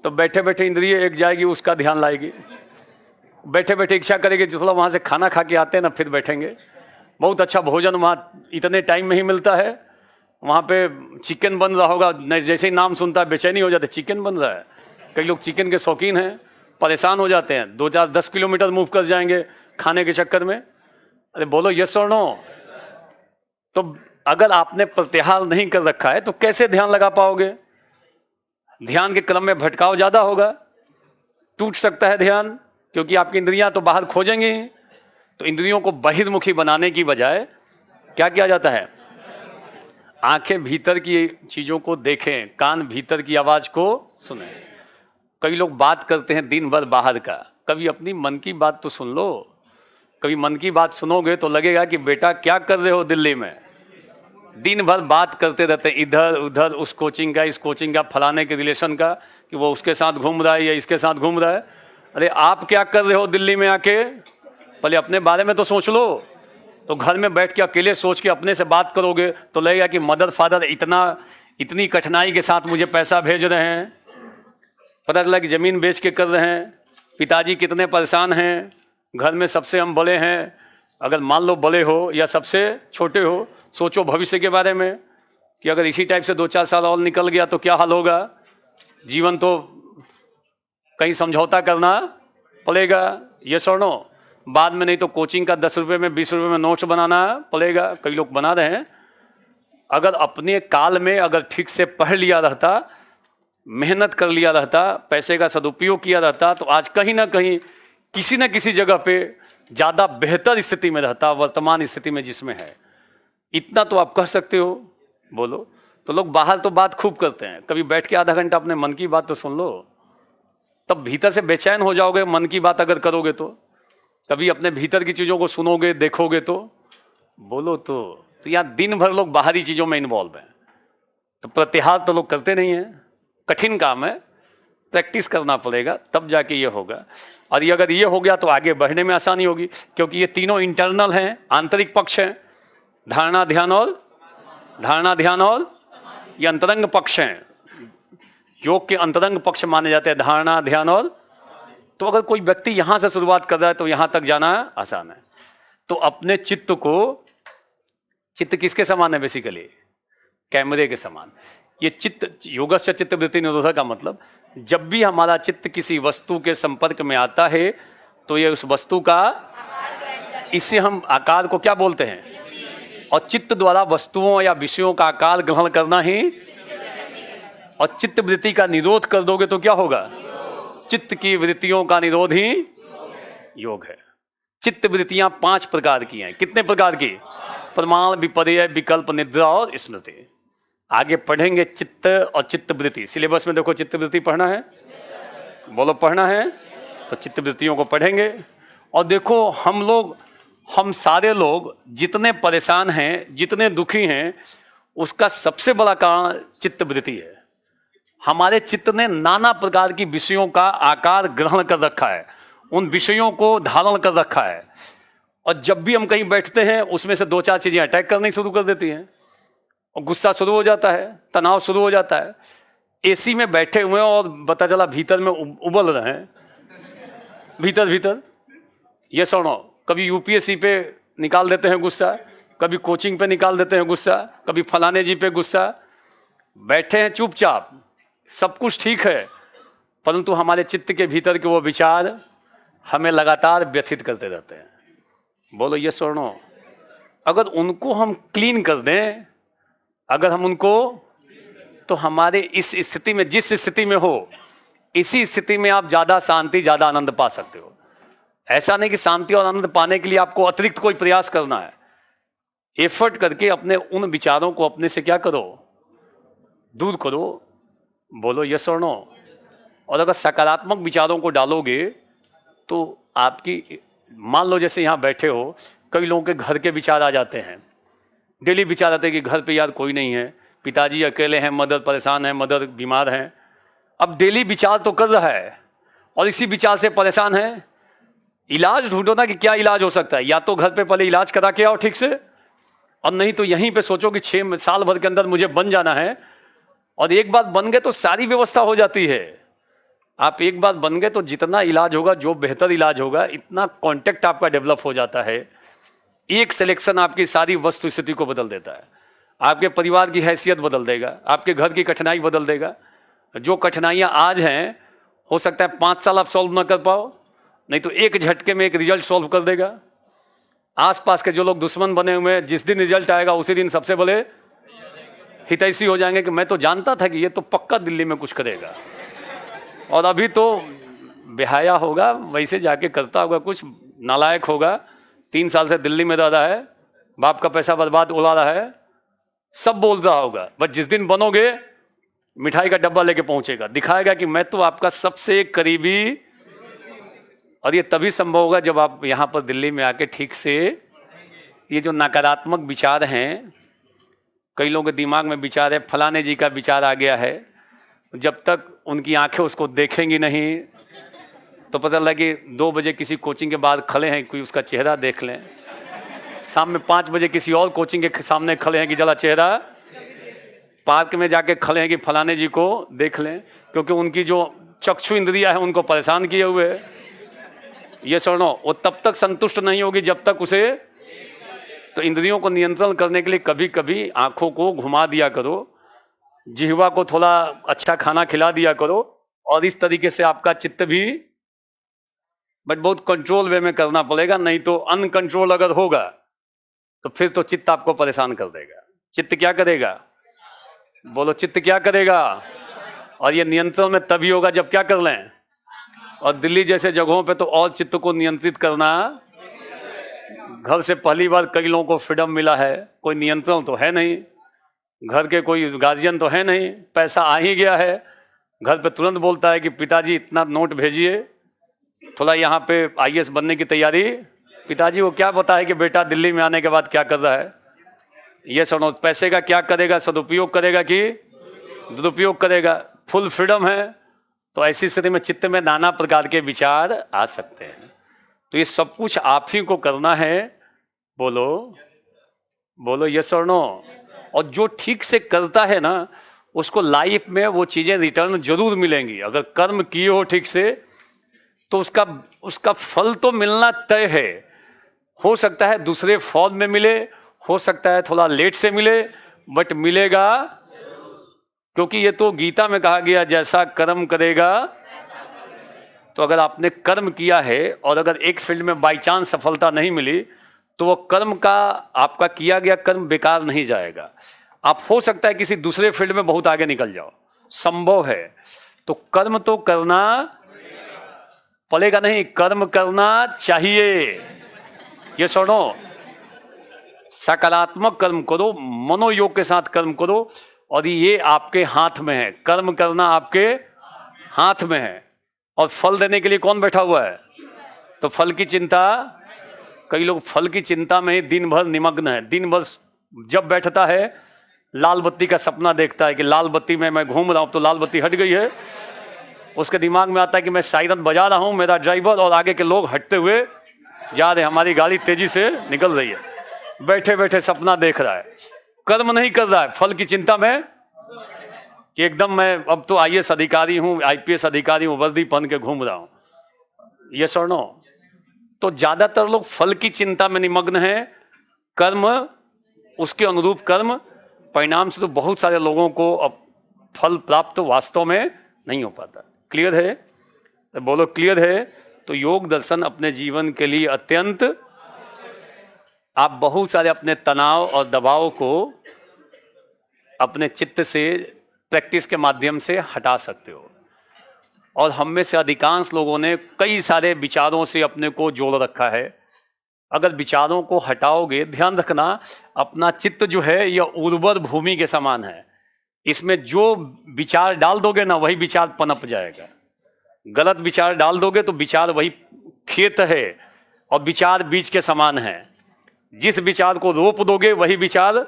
तो बैठे बैठे इंद्रिय एक जाएगी, उसका ध्यान लाएगी। बैठे बैठे इच्छा करेगी जो थोड़ा वहाँ से खाना खा के आते हैं ना, फिर बैठेंगे। बहुत अच्छा भोजन वहाँ इतने टाइम में ही मिलता है। वहाँ पे चिकन बन रहा होगा, जैसे ही नाम सुनता है बेचैनी हो जाते, चिकन बन रहा है। कई लोग चिकन के शौकीन हैं, परेशान हो जाते हैं, 2-4-10 किलोमीटर मूव कर जाएंगे खाने के चक्कर में। अरे बोलो यस और नो। तो अगर आपने प्रत्याहार नहीं कर रखा है तो कैसे ध्यान लगा पाओगे? ध्यान के क्रम में भटकाव ज्यादा होगा, टूट सकता है ध्यान, क्योंकि आपकी इंद्रियां तो बाहर खोजेंगी। तो इंद्रियों को बहिर्मुखी बनाने की बजाय क्या किया जाता है? आंखें भीतर की चीजों को देखें, कान भीतर की आवाज को सुने। कई लोग बात करते हैं दिन भर बाहर का, कभी अपनी मन की बात तो सुन लो। कभी मन की बात सुनोगे तो लगेगा कि बेटा क्या कर रहे हो दिल्ली में। दिन भर बात करते रहते हैं इधर उधर, उस कोचिंग का, इस कोचिंग का, फलाने के रिलेशन का, कि वो उसके साथ घूम रहा है या इसके साथ घूम रहा है। अरे आप क्या कर रहे हो दिल्ली में आके? पहले अपने बारे में तो सोच लो। तो घर में बैठ के अकेले सोच के अपने से बात करोगे तो लगेगा कि मदर फादर इतनी कठिनाई के साथ मुझे पैसा भेज रहे हैं, पता चला कि ज़मीन बेच के कर रहे हैं। पिताजी कितने परेशान हैं, घर में सबसे हम बड़े हैं। अगर मान लो बड़े हो या सबसे छोटे हो, सोचो भविष्य के बारे में कि अगर इसी टाइप से 2-4 साल और निकल गया तो क्या हाल होगा। जीवन तो कहीं समझौता करना पड़ेगा, ये सुनो। बाद में नहीं तो कोचिंग का 10 रुपये में 20 रुपये में नोट्स बनाना पड़ेगा। कई लोग बना रहे हैं। अगर अपने काल में अगर ठीक से पढ़ लिया रहता, मेहनत कर लिया रहता, पैसे का सदुपयोग किया रहता, तो आज कहीं ना कहीं किसी न किसी जगह पे ज़्यादा बेहतर स्थिति में रहता, वर्तमान स्थिति में जिसमें है। इतना तो आप कह सकते हो। बोलो। तो लोग बाहर तो बात खूब करते हैं, कभी बैठ के आधा घंटा अपने मन की बात तो सुन लो, तब भीतर से बेचैन हो जाओगे। मन की बात अगर करोगे तो कभी अपने भीतर की चीज़ों को सुनोगे, देखोगे तो बोलो। तो यहाँ दिन भर लोग बाहरी चीज़ों में इन्वॉल्व हैं, तो प्रत्याहार तो लोग करते नहीं हैं। कठिन काम है, प्रैक्टिस करना पड़ेगा, तब जाके ये होगा। और ये अगर ये हो गया तो आगे बढ़ने में आसानी होगी, क्योंकि ये तीनों इंटरनल हैं, आंतरिक पक्ष हैं। धारणा ध्यान और ये अंतरंग पक्ष हैं। योग के अंतरंग पक्ष माने जाते हैं धारणा ध्यान और। तो अगर कोई व्यक्ति यहाँ से शुरुआत कर रहा है तो यहाँ तक जाना आसान है। तो अपने चित्त किसके समान है? बेसिकली कैमरे के समान। ये चित्त, योगस्य चित्त वृत्ति निरोधः का मतलब, जब भी हमारा चित्त किसी वस्तु के संपर्क में आता है तो ये उस वस्तु का, इससे हम आकार को क्या बोलते हैं? और चित्त द्वारा वस्तुओं या विषयों का आकार ग्रहण करना ही, और चित्त वृत्ति का निरोध कर दोगे तो क्या होगा? चित्त की वृत्तियों का निरोध ही योग है। चित्त वृत्तियां 5 प्रकार की हैं। कितने प्रकार की? प्रमाण, विपर्य, विकल्प, निद्रा और स्मृति। आगे पढ़ेंगे चित्त और चित्त वृत्ति। सिलेबस में देखो चित्त वृत्ति पढ़ना है, बोलो पढ़ना है, तो चित्त वृत्तियों को पढ़ेंगे। और देखो हम सारे लोग जितने परेशान हैं, जितने दुखी हैं, उसका सबसे बड़ा कारण चित्त वृत्ति है। हमारे चित्त ने नाना प्रकार की विषयों का आकार ग्रहण कर रखा है, उन विषयों को धारण कर रखा है, और जब भी हम कहीं बैठते हैं उसमें से 2-4 चीजें अटैक करनी शुरू कर देती हैं, और गुस्सा शुरू हो जाता है, तनाव शुरू हो जाता है। एसी में बैठे हुए हैं और पता चला भीतर में उबल रहे हैं, भीतर ये सुनो, कभी यूपीएससी पे निकाल देते हैं गुस्सा, कभी कोचिंग पे निकाल देते हैं गुस्सा, कभी फलाने जी पे गुस्सा। बैठे हैं चुपचाप, सब कुछ ठीक है, परंतु हमारे चित्त के भीतर के वो विचार हमें लगातार व्यथित करते रहते हैं। बोलो ये सुनो, अगर उनको हम क्लीन कर दें, अगर हम उनको, तो हमारे इस स्थिति में, जिस स्थिति में हो, इसी स्थिति में आप ज्यादा शांति, ज्यादा आनंद पा सकते हो। ऐसा नहीं कि शांति और आनंद पाने के लिए आपको अतिरिक्त कोई प्रयास करना है। एफर्ट करके अपने उन विचारों को अपने से क्या करो? दूर करो। बोलो यस और नो। और अगर सकारात्मक विचारों को डालोगे तो आपकी, मान लो जैसे यहाँ बैठे हो, कई लोगों के घर के विचार आ जाते हैं, डेली विचार आते हैं कि घर पे यार कोई नहीं है, पिताजी अकेले हैं, मदर परेशान है, मदर बीमार हैं। अब डेली विचार तो कर रहा है और इसी विचार से परेशान है। इलाज ढूंढो ना कि क्या इलाज हो सकता है। या तो घर पे पहले इलाज करा के आओ ठीक से, और नहीं तो यहीं पे सोचो कि 6 साल भर के अंदर मुझे बन जाना है, और एक बार बन गए तो सारी व्यवस्था हो जाती है। आप एक बार बन गए तो जितना इलाज होगा, जो बेहतर इलाज होगा, इतना कांटेक्ट आपका डेवलप हो जाता है। एक सिलेक्शन आपकी सारी वस्तु स्थिति को बदल देता है, आपके परिवार की हैसियत बदल देगा, आपके घर की कठिनाई बदल देगा। जो कठिनाइयां आज हैं, हो सकता है 5 साल आप सॉल्व ना कर पाओ, नहीं तो एक झटके में एक रिजल्ट सॉल्व कर देगा। आसपास के जो लोग दुश्मन बने हुए हैं, जिस दिन रिजल्ट आएगा उसी दिन सबसे बड़े हितैषी हो जाएंगे कि मैं तो जानता था कि ये तो पक्का दिल्ली में कुछ करेगा, और अभी तो बेहाया होगा, वैसे जाके करता होगा कुछ, नालायक होगा, 3 साल से दिल्ली में रह रहा है, बाप का पैसा बर्बाद उड़ा रहा है, सब बोल रहा होगा। बस जिस दिन बनोगे, मिठाई का डब्बा लेके पहुंचेगा, दिखाएगा कि मैं तो आपका सबसे करीबी। और ये तभी संभव होगा जब आप यहाँ पर दिल्ली में आके ठीक से, ये जो नकारात्मक विचार हैं, कई लोगों के दिमाग में विचार है, फलाने जी का विचार आ गया है, जब तक उनकी आंखें उसको देखेंगी नहीं तो पता लगा कि 2 बजे किसी कोचिंग के बाद खड़े हैं, कोई उसका चेहरा देख लें, शाम में 5 बजे किसी और कोचिंग के सामने खड़े हैं कि जरा चेहरा, पार्क में जाके खड़े हैं कि फलाने जी को देख लें, क्योंकि उनकी जो चक्षु इंद्रिया है उनको परेशान किए हुए है। ये सुनो, वो तब तक संतुष्ट नहीं होगी जब तक उसे, तो इंद्रियों को नियंत्रण करने के लिए कभी कभी आंखों को घुमा दिया करो, जिह्वा को थोड़ा अच्छा खाना खिला दिया करो, और इस तरीके से आपका चित्त भी, बट बहुत कंट्रोल वे में करना पड़ेगा, नहीं तो अनकंट्रोल अगर होगा तो फिर तो चित्त आपको परेशान कर देगा। चित्त क्या करेगा? बोलो चित्त क्या करेगा? और ये नियंत्रण में तभी होगा जब क्या कर लें, और दिल्ली जैसे जगहों पे तो और चित्त को नियंत्रित करना, घर से पहली बार कई लोगों को फ्रीडम मिला है, कोई नियंत्रण तो है नहीं, घर के कोई गार्जियन तो है नहीं, पैसा आ ही गया है, घर पे तुरंत बोलता है कि पिताजी इतना नोट भेजिए, थोड़ा यहाँ पे आईएएस बनने की तैयारी। पिताजी वो क्या पता है कि बेटा दिल्ली में आने के बाद क्या कर रहा है। ये सुनो, पैसे का क्या करेगा, सदुपयोग करेगा कि दुरुपयोग करेगा। फुल फ्रीडम है, तो ऐसी स्थिति में चित्त में नाना प्रकार के विचार आ सकते हैं। तो ये सब कुछ आप ही को करना है। बोलो बोलो यस और नो। और जो ठीक से करता है ना, उसको लाइफ में वो चीजें रिटर्न जरूर मिलेंगी। अगर कर्म किए हो ठीक से तो उसका फल तो मिलना तय है। हो सकता है दूसरे फॉर्म में मिले, हो सकता है थोड़ा लेट से मिले, बट मिलेगा, क्योंकि ये तो गीता में कहा गया जैसा कर्म करेगा। तो अगर आपने कर्म किया है और अगर एक फील्ड में बाई चांस सफलता नहीं मिली, तो वो कर्म का, आपका किया गया कर्म बेकार नहीं जाएगा। आप हो सकता है किसी दूसरे फील्ड में बहुत आगे निकल जाओ, संभव है। तो कर्म तो करना पड़ेगा, नहीं कर्म करना चाहिए। ये सुनो, सकारात्मक कर्म करो, मनोयोग के साथ कर्म करो, और ये आपके हाथ में है। कर्म करना आपके हाथ में है, और फल देने के लिए कौन बैठा हुआ है? तो फल की चिंता, कई लोग फल की चिंता में ही दिन भर निमग्न है। दिन भर जब बैठता है लाल बत्ती का सपना देखता है कि लाल बत्ती में मैं घूम रहा हूं, तो लाल बत्ती हट गई है, उसके दिमाग में आता है कि मैं सायरन बजा रहा हूं, मेरा ड्राइवर और आगे के लोग हटते हुए जा रहे हैं, हमारी गाड़ी तेजी से निकल रही है। बैठे बैठे सपना देख रहा है, कर्म नहीं कर रहा है, फल की चिंता में कि एकदम मैं अब तो आईएएस अधिकारी हूं, आईपीएस अधिकारी हूं, वर्दी पहन के घूम रहा हूं। ये सुनो, तो ज्यादातर लोग फल की चिंता में निमग्न हैं, कर्म, उसके अनुरूप कर्म, परिणाम से तो बहुत सारे लोगों को अब फल प्राप्त वास्तव में नहीं हो पाता। क्लियर है? तो बोलो क्लियर है? तो योग दर्शन अपने जीवन के लिए अत्यंत, आप बहुत सारे अपने तनाव और दबाव को अपने चित्त से प्रैक्टिस के माध्यम से हटा सकते हो। और हम में से अधिकांश लोगों ने कई सारे विचारों से अपने को जोड़ रखा है। अगर विचारों को हटाओगे, ध्यान रखना, अपना चित्त जो है यह उर्वर भूमि के समान है। इसमें जो विचार डाल दोगे ना, वही विचार पनप जाएगा। गलत विचार डाल दोगे तो विचार वही खेत है, और विचार बीज के समान है। जिस विचार को रोप दोगे वही विचार,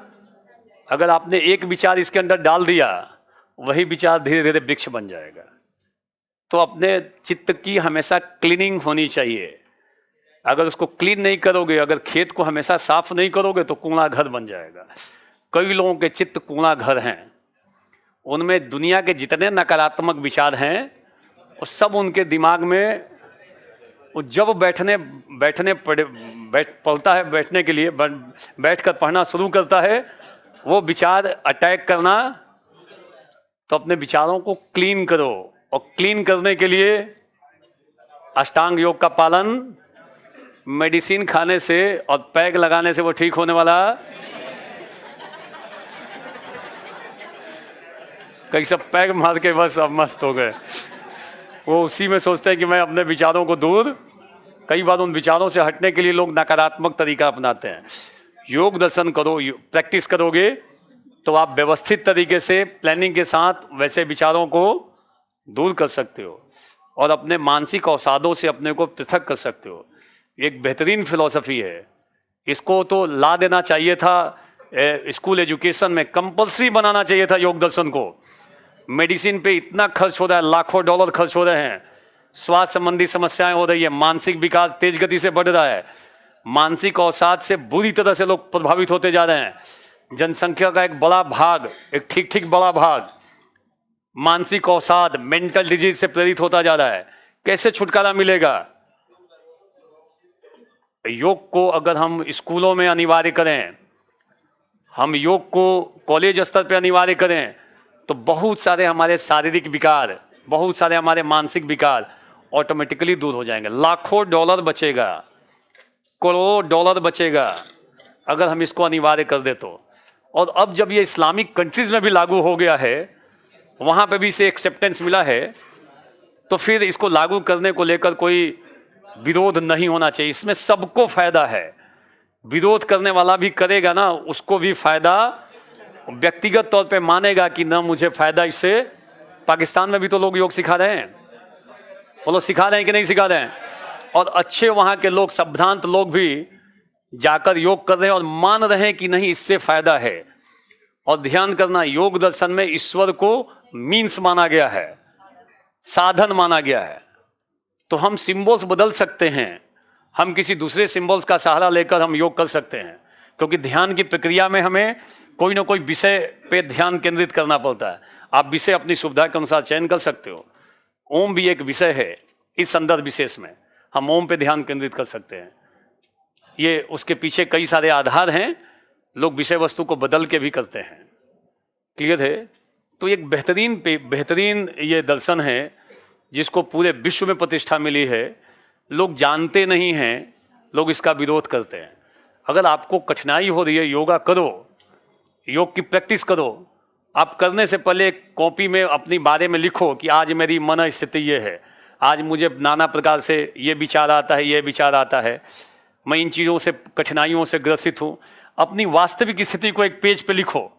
अगर आपने एक विचार इसके अंदर डाल दिया, वही विचार धीरे धीरे वृक्ष बन जाएगा। तो अपने चित्त की हमेशा क्लीनिंग होनी चाहिए। अगर उसको क्लीन नहीं करोगे, अगर खेत को हमेशा साफ नहीं करोगे, तो कूड़ा घर बन जाएगा। कई लोगों के चित्त कूड़ा घर हैं, उनमें दुनिया के जितने नकारात्मक विचार हैं वो सब उनके दिमाग में, वो जब पढ़ता है, बैठने के लिए बैठकर पढ़ना शुरू करता है, वो विचार अटैक करना। तो अपने विचारों को क्लीन करो, और क्लीन करने के लिए अष्टांग योग का पालन, मेडिसिन खाने से और पैग लगाने से वो ठीक होने वाला। कई सब पैग मार के बस अब मस्त हो गए, वो उसी में सोचते हैं कि मैं अपने विचारों को दूर। कई बार उन विचारों से हटने के लिए लोग नकारात्मक तरीका अपनाते हैं। योग दर्शन करो, प्रैक्टिस करोगे तो आप व्यवस्थित तरीके से प्लानिंग के साथ वैसे विचारों को दूर कर सकते हो, और अपने मानसिक अवसादों से अपने को पृथक कर सकते हो। एक बेहतरीन फिलॉसफी है, इसको तो ला देना चाहिए था स्कूल एजुकेशन में, कंपल्सरी बनाना चाहिए था योग दर्शन को। मेडिसिन पे इतना खर्च हो रहा है, लाखों डॉलर खर्च हो रहे हैं, स्वास्थ्य संबंधी समस्याएं हो रही है, मानसिक विकास तेज गति से बढ़ रहा है, मानसिक अवसाद से बुरी तरह से लोग प्रभावित होते जा रहे हैं। जनसंख्या का एक बड़ा भाग, एक ठीक बड़ा भाग मानसिक अवसाद, मेंटल डिजीज से प्रेरित होता जा रहा है। कैसे छुटकारा मिलेगा? योग को अगर हम स्कूलों में अनिवार्य करें, हम योग को कॉलेज स्तर पर अनिवार्य करें, तो बहुत सारे हमारे शारीरिक विकार, बहुत सारे हमारे मानसिक विकार ऑटोमेटिकली दूर हो जाएंगे। लाखों डॉलर बचेगा, करोड़ों डॉलर बचेगा अगर हम इसको अनिवार्य कर दे तो। और अब जब ये इस्लामिक कंट्रीज में भी लागू हो गया है, वहां पे भी इसे एक्सेप्टेंस मिला है, तो फिर इसको लागू करने को लेकर कोई विरोध नहीं होना चाहिए। इसमें सबको फायदा है। विरोध करने वाला भी करेगा ना, उसको भी फायदा, व्यक्तिगत तौर पे मानेगा कि ना मुझे फायदा इससे। पाकिस्तान में भी तो लोग योग सिखा रहे हैं, वो लोग सिखा रहे हैं कि नहीं सिखा रहे हैं? और अच्छे वहां के लोग, संभ्रांत लोग भी जाकर योग कर रहे हैं और मान रहे हैं कि नहीं इससे फायदा है। और ध्यान करना, योग दर्शन में ईश्वर को मीन्स माना गया है, साधन माना गया है। तो हम सिंबल्स बदल सकते हैं, हम किसी दूसरे सिंबल्स का सहारा लेकर हम योग कर सकते हैं, क्योंकि ध्यान की प्रक्रिया में हमें कोई ना कोई विषय पे ध्यान केंद्रित करना पड़ता है। आप विषय अपनी सुविधा के अनुसार चयन कर सकते हो। ओम भी एक विषय है, इस संदर्भ विशेष में हम ओम पे ध्यान केंद्रित कर सकते हैं। ये उसके पीछे कई सारे आधार हैं, लोग विषय वस्तु को बदल के भी करते हैं। क्लियर है? तो एक बेहतरीन ये दर्शन है जिसको पूरे विश्व में प्रतिष्ठा मिली है। लोग जानते नहीं हैं, लोग इसका विरोध करते हैं। अगर आपको कठिनाई हो रही है, योगा करो, योग की प्रैक्टिस करो। आप करने से पहले कॉपी में अपनी बारे में लिखो कि आज मेरी मन स्थिति ये है, आज मुझे नाना प्रकार से ये विचार आता है, ये विचार आता है, मैं इन चीज़ों से, कठिनाइयों से ग्रसित हूँ। अपनी वास्तविक स्थिति को एक पेज पे लिखो।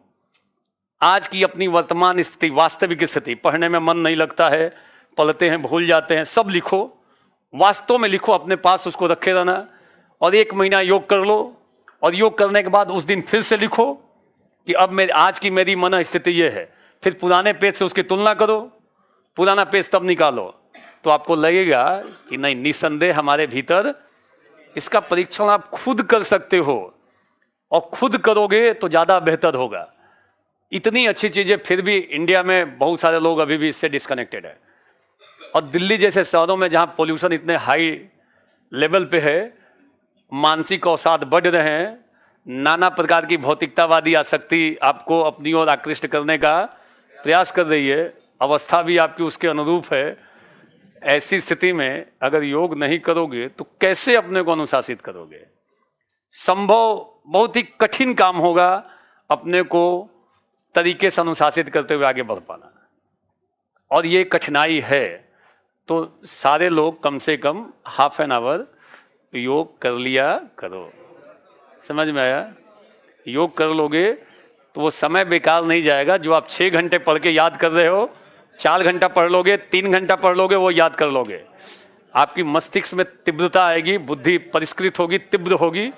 आज की अपनी वर्तमान स्थिति, वास्तविक स्थिति, पढ़ने में मन नहीं लगता है, पढ़ते हैं भूल जाते हैं, सब लिखो, वास्तव में लिखो, अपने पास उसको रखे रहना। और 1 महीना योग कर लो, और योग करने के बाद उस दिन फिर से लिखो कि अब मेरे आज की मेरी मन स्थिति ये है। फिर पुराने पेज से उसकी तुलना करो, पुराना पेज तब निकालो, तो आपको लगेगा कि नहीं, निसंदेह हमारे भीतर इसका परीक्षण आप खुद कर सकते हो, और खुद करोगे तो ज़्यादा बेहतर होगा। इतनी अच्छी चीज़ें, फिर भी इंडिया में बहुत सारे लोग अभी भी इससे डिस्कनेक्टेड है। और दिल्ली जैसे शहरों में जहाँ पोल्यूशन इतने हाई लेवल पे है, मानसिक अवसाद बढ़ रहे हैं, नाना प्रकार की भौतिकतावादी आसक्ति आपको अपनी ओर आकृष्ट करने का प्रयास कर रही है, अवस्था भी आपकी उसके अनुरूप है। ऐसी स्थिति में अगर योग नहीं करोगे तो कैसे अपने को अनुशासित करोगे? संभव बहुत ही कठिन काम होगा अपने को तरीके से अनुशासित करते हुए आगे बढ़ पाना, और ये कठिनाई है। तो सारे लोग कम से कम ½ एन आवर योग कर लिया करो। समझ में आया? योग कर लोगे तो वो समय बेकार नहीं जाएगा। जो आप 6 घंटे पढ़ के याद कर रहे हो, 4 घंटा पढ़ लोगे, 3 घंटा पढ़ लोगे, वो याद कर लोगे। आपकी मस्तिष्क में तीव्रता आएगी, बुद्धि परिष्कृत होगी, तीव्र होगी।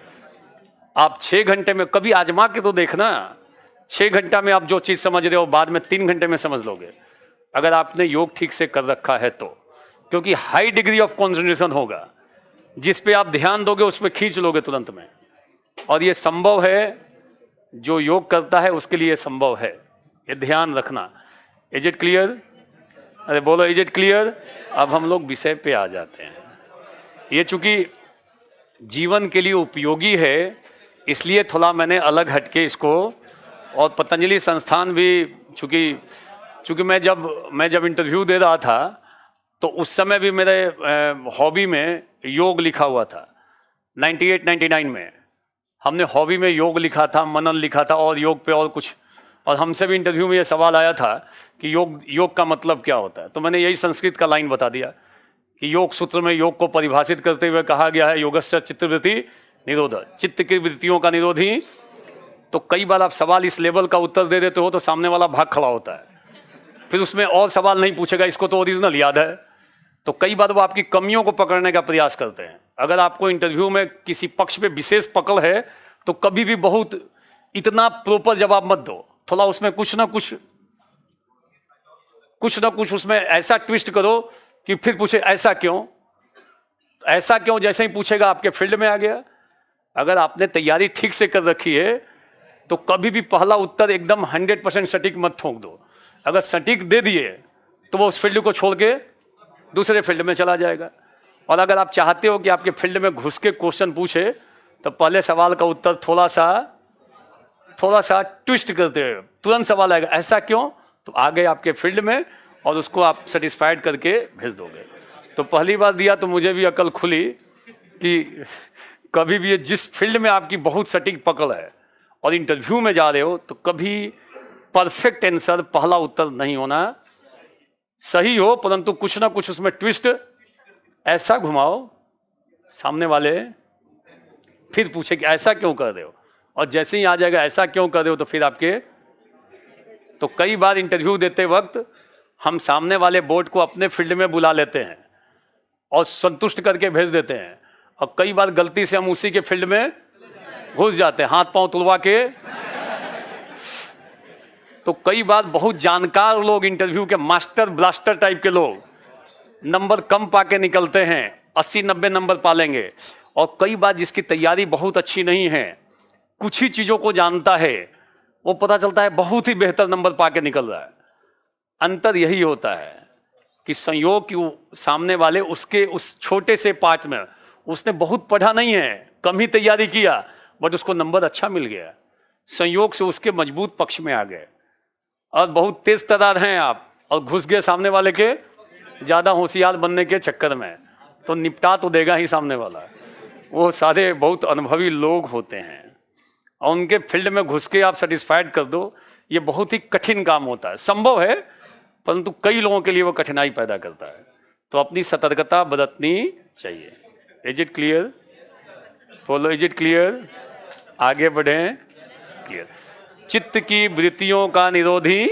आप 6 घंटे में कभी आजमा के तो देखना, 6 घंटा में आप जो चीज़ समझ रहे हो बाद में 3 घंटे में समझ लोगे, अगर आपने योग ठीक से कर रखा है तो। क्योंकि हाई डिग्री ऑफ कॉन्सेंट्रेशन होगा, जिस पे आप ध्यान दोगे उसमें खींच लोगे तुरंत में। और ये संभव है, जो योग करता है उसके लिए संभव है, ये ध्यान रखना। Is it clear? अरे बोलो, इज इट क्लियर? अब हम लोग विषय पे आ जाते हैं। ये चूंकि जीवन के लिए उपयोगी है, इसलिए थोड़ा मैंने अलग हटके इसको, और पतंजलि संस्थान भी, चूंकि मैं जब इंटरव्यू दे रहा था तो उस समय भी मेरे हॉबी में योग लिखा हुआ था। 98-99 में हमने हॉबी में योग लिखा था, मनन लिखा था, और योग पे और कुछ। और हमसे भी इंटरव्यू में ये सवाल आया था कि योग का मतलब क्या होता है। तो मैंने यही संस्कृत का लाइन बता दिया कि योग सूत्र में योग को परिभाषित करते हुए कहा गया है, योगस्य चित्तवृत्ति निरोध, चित्त की वृत्तियों का निरोध ही। तो कई बार आप सवाल इस लेवल का उत्तर दे देते हो तो सामने वाला भाग खड़ा होता है, फिर उसमें और सवाल नहीं पूछेगा, इसको तो ओरिजिनल याद है। तो कई बार वो आपकी कमियों को पकड़ने का प्रयास करते हैं। अगर आपको इंटरव्यू में किसी पक्ष पे विशेष पकड़ है तो कभी भी बहुत इतना प्रॉपर जवाब मत दो, थोड़ा उसमें कुछ ना कुछ उसमें ऐसा ट्विस्ट करो कि फिर पूछे ऐसा क्यों, ऐसा क्यों, जैसे ही पूछेगा आपके फील्ड में आ गया। अगर आपने तैयारी ठीक से कर रखी है तो कभी भी पहला उत्तर एकदम 100% सटीक मत ठोक दो। अगर सटीक दे दिए तो वो उस फील्ड को छोड़ के दूसरे फील्ड में चला जाएगा। और अगर आप चाहते हो कि आपके फील्ड में घुस के क्वेश्चन पूछे तो पहले सवाल का उत्तर थोड़ा सा ट्विस्ट करते हुए तुरंत सवाल आएगा, ऐसा क्यों, तो आ गए आपके फील्ड में और उसको आप सेटिस्फाइड करके भेज दोगे। तो पहली बार दिया तो मुझे भी अकल खुली कि कभी भी जिस फील्ड में आपकी बहुत सटीक पकड़ है और इंटरव्यू में जा रहे हो तो कभी परफेक्ट आंसर, पहला उत्तर नहीं होना। सही हो परंतु कुछ ना कुछ उसमें ट्विस्ट ऐसा घुमाओ, सामने वाले फिर पूछे कि ऐसा क्यों कर रहे हो, और जैसे ही आ जाएगा ऐसा क्यों कर रहे हो तो फिर आपके। तो कई बार इंटरव्यू देते वक्त हम सामने वाले बोर्ड को अपने फील्ड में बुला लेते हैं और संतुष्ट करके भेज देते हैं, और कई बार गलती से हम उसी के फील्ड में घुस जाते हैं, हाथ पांव तुलवा के। तो कई बार बहुत जानकार लोग, इंटरव्यू के मास्टर ब्लास्टर टाइप के लोग, नंबर कम पाके निकलते हैं, 80-90 नंबर पालेंगे। और कई बार जिसकी तैयारी बहुत अच्छी नहीं है, कुछ ही चीजों को जानता है, वो पता चलता है बहुत ही बेहतर नंबर पाके निकल रहा है। अंतर यही होता है कि संयोग की सामने वाले उसके उस छोटे से पार्ट में उसने बहुत पढ़ा नहीं है, कम ही तैयारी किया, बट उसको नंबर अच्छा मिल गया, संयोग से उसके मजबूत पक्ष में आ गए। और बहुत तेज तर्रार हैं आप और घुस गए सामने वाले के ज्यादा होशियार बनने के चक्कर में, तो निपटा तो देगा ही सामने वाला। वो सारे बहुत अनुभवी लोग होते हैं और उनके फील्ड में घुस के आप सेटिस्फाइड कर दो, ये बहुत ही कठिन काम होता है। संभव है परंतु कई लोगों के लिए वो कठिनाई पैदा करता है, तो अपनी सतर्कता बरतनी चाहिए। Is it clear? बोलो, इज इट क्लियर? आगे बढ़ें। क्लियर। चित्त की वृत्तियों का निरोधी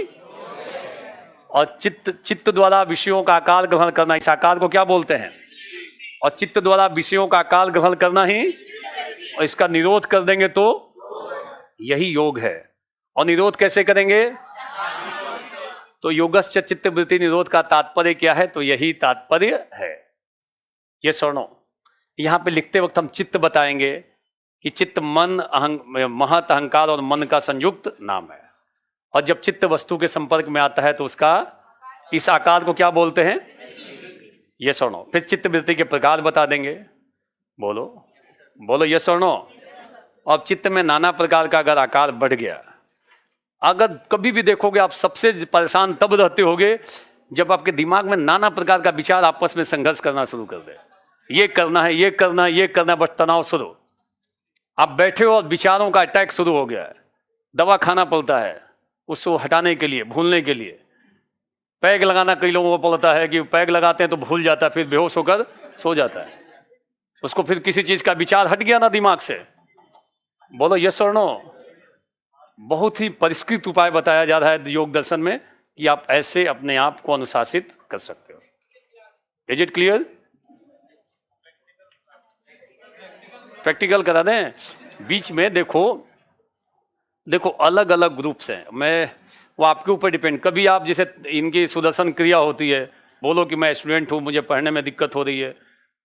और चित्त द्वारा विषयों का आकार ग्रहण करना, इस आकार को क्या बोलते हैं? और चित्त द्वारा विषयों का आकार ग्रहण करना ही, और इसका निरोध कर देंगे तो यही योग है। और निरोध कैसे करेंगे? तो योगस्य चित्त वृत्ति निरोध का तात्पर्य क्या है? तो यही तात्पर्य है। ये सुनो, यहां पे लिखते वक्त हम चित्त बताएंगे कि चित्त मन महत अहंकार और मन का संयुक्त नाम है। और जब चित्त वस्तु के संपर्क में आता है तो उसका इस आकार को क्या बोलते हैं? ये सुनो, फिर चित्त वृत्ति के प्रकार बता देंगे। बोलो बोलो, ये सुनो। अब चित्त में नाना प्रकार का अगर आकार बढ़ गया, अगर कभी भी देखोगे आप सबसे परेशान तब रहते होगे जब आपके दिमाग में नाना प्रकार का विचार आपस में संघर्ष करना शुरू कर दे। ये करना है, ये करना है, ये करना है, बस तनाव शुरू। आप बैठे हो और विचारों का अटैक शुरू हो गया है, दवा खाना पड़ता है उसको हटाने के लिए, भूलने के लिए। पैग लगाना कई लोगों को पड़ता है कि पैग लगाते हैं तो भूल जाता है, फिर बेहोश होकर सो जाता है, उसको फिर किसी चीज का विचार हट गया ना दिमाग से। बोलो यस और नो। बहुत ही परिष्कृत उपाय बताया जा रहा है योग दर्शन में कि आप ऐसे अपने आप को अनुशासित कर सकते हो। Is it clear? प्रैक्टिकल करा दें। बीच में देखो अलग अलग ग्रुप्स हैं, मैं वो आपके ऊपर डिपेंड। कभी आप जैसे इनकी सुदर्शन क्रिया होती है, बोलो कि मैं स्टूडेंट हूँ, मुझे पढ़ने में दिक्कत हो रही है,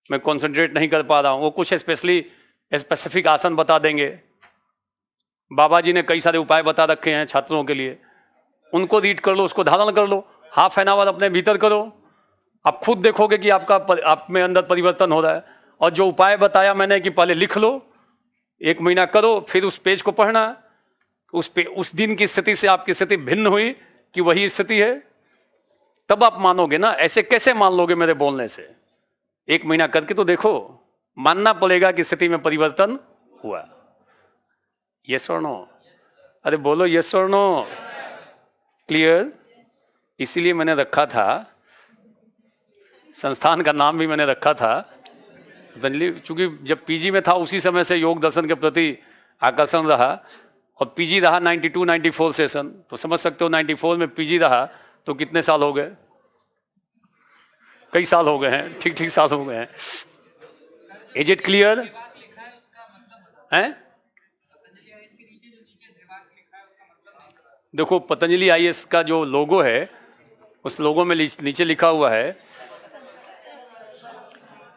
मैं कंसंट्रेट नहीं कर पा रहा हूँ, वो कुछ स्पेसिफिक आसन बता देंगे। बाबा जी ने कई सारे उपाय बता रखे हैं छात्रों के लिए, उनको रीड कर लो, उसको धारण कर लो, हाफ एन आवर अपने भीतर करो, आप खुद देखोगे कि आप में अंदर परिवर्तन हो रहा है। और जो उपाय बताया मैंने कि पहले लिख लो, 1 महीना करो, फिर उस पेज को पढ़ना, उस दिन की स्थिति से आपकी स्थिति भिन्न हुई कि वही स्थिति है, तब आप मानोगे ना। ऐसे कैसे मान लोगे मेरे बोलने से? 1 महीना करके तो देखो, मानना पड़ेगा कि स्थिति में परिवर्तन हुआ। यस और नो? अरे बोलो यस और नो। क्लियर? इसीलिए मैंने रखा था, संस्थान का नाम भी मैंने रखा था पतंजलि, चूंकि जब पीजी में था उसी समय से योग दर्शन के प्रति आकर्षण रहा, और पीजी रहा 92-94 सेशन, तो समझ सकते हो 94 में पीजी रहा तो कितने साल हो गए? कई साल हो गए हैं, ठीक साल हो गए हैं। Is it clear? हैं? देखो पतंजलि आईएएस का जो लोगो है, उस लोगो में नीचे लिखा हुआ है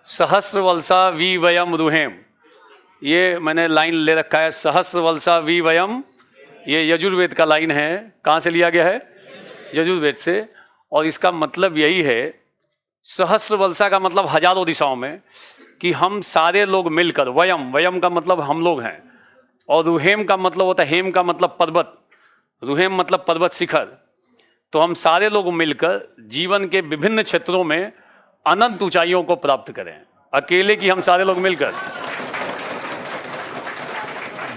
सहस्रवल्सा वी वयम रुहेम। ये मैंने लाइन ले रखा है, सहस्रवल्सा वी वयम, ये यजुर्वेद का लाइन है। कहाँ से लिया गया है? यजुर्वेद से। और इसका मतलब यही है, सहस्रवल्सा का मतलब हजारों दिशाओं में, कि हम सारे लोग मिलकर, वयम का मतलब हम लोग हैं, और रुहेम का मतलब होता है, हेम का मतलब पर्वत, रुहेम मतलब पर्वत शिखर। तो हम सारे लोग मिलकर जीवन के विभिन्न क्षेत्रों में अनंत ऊंचाइयों को प्राप्त करें, अकेले की हम सारे लोग मिलकर।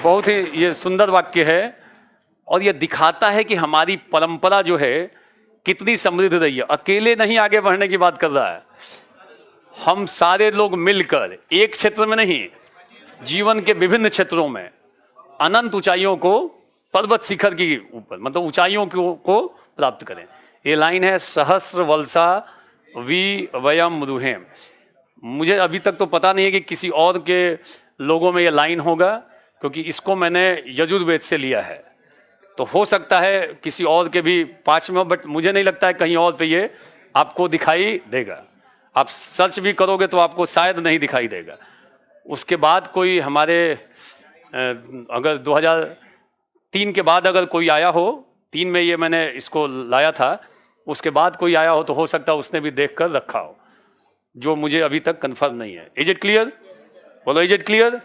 बहुत ही ये सुंदर वाक्य है, और ये दिखाता है कि हमारी परंपरा जो है कितनी समृद्ध रही है। अकेले नहीं आगे बढ़ने की बात कर रहा है, हम सारे लोग मिलकर एक क्षेत्र में नहीं, जीवन के विभिन्न क्षेत्रों में अनंत ऊंचाइयों को, पर्वत शिखर की ऊपर मतलब ऊंचाइयों को प्राप्त करें। ये लाइन है सहस्रवल्सा वी वयम रुहेम। मुझे अभी तक तो पता नहीं है कि किसी और के लोगों में ये लाइन होगा, क्योंकि इसको मैंने यजुर्वेद से लिया है। तो हो सकता है किसी और के भी पाँच में हो, बट मुझे नहीं लगता है कहीं और पे ये आपको दिखाई देगा। आप सर्च भी करोगे तो आपको शायद नहीं दिखाई देगा। उसके बाद कोई हमारे अगर 2003 के बाद अगर कोई आया हो, 3 में ये मैंने इसको लाया था, उसके बाद कोई आया हो तो हो सकता है उसने भी देख कर रखा हो, जो मुझे अभी तक कंफर्म नहीं है। Is it clear? बोलो, इज इट क्लियर?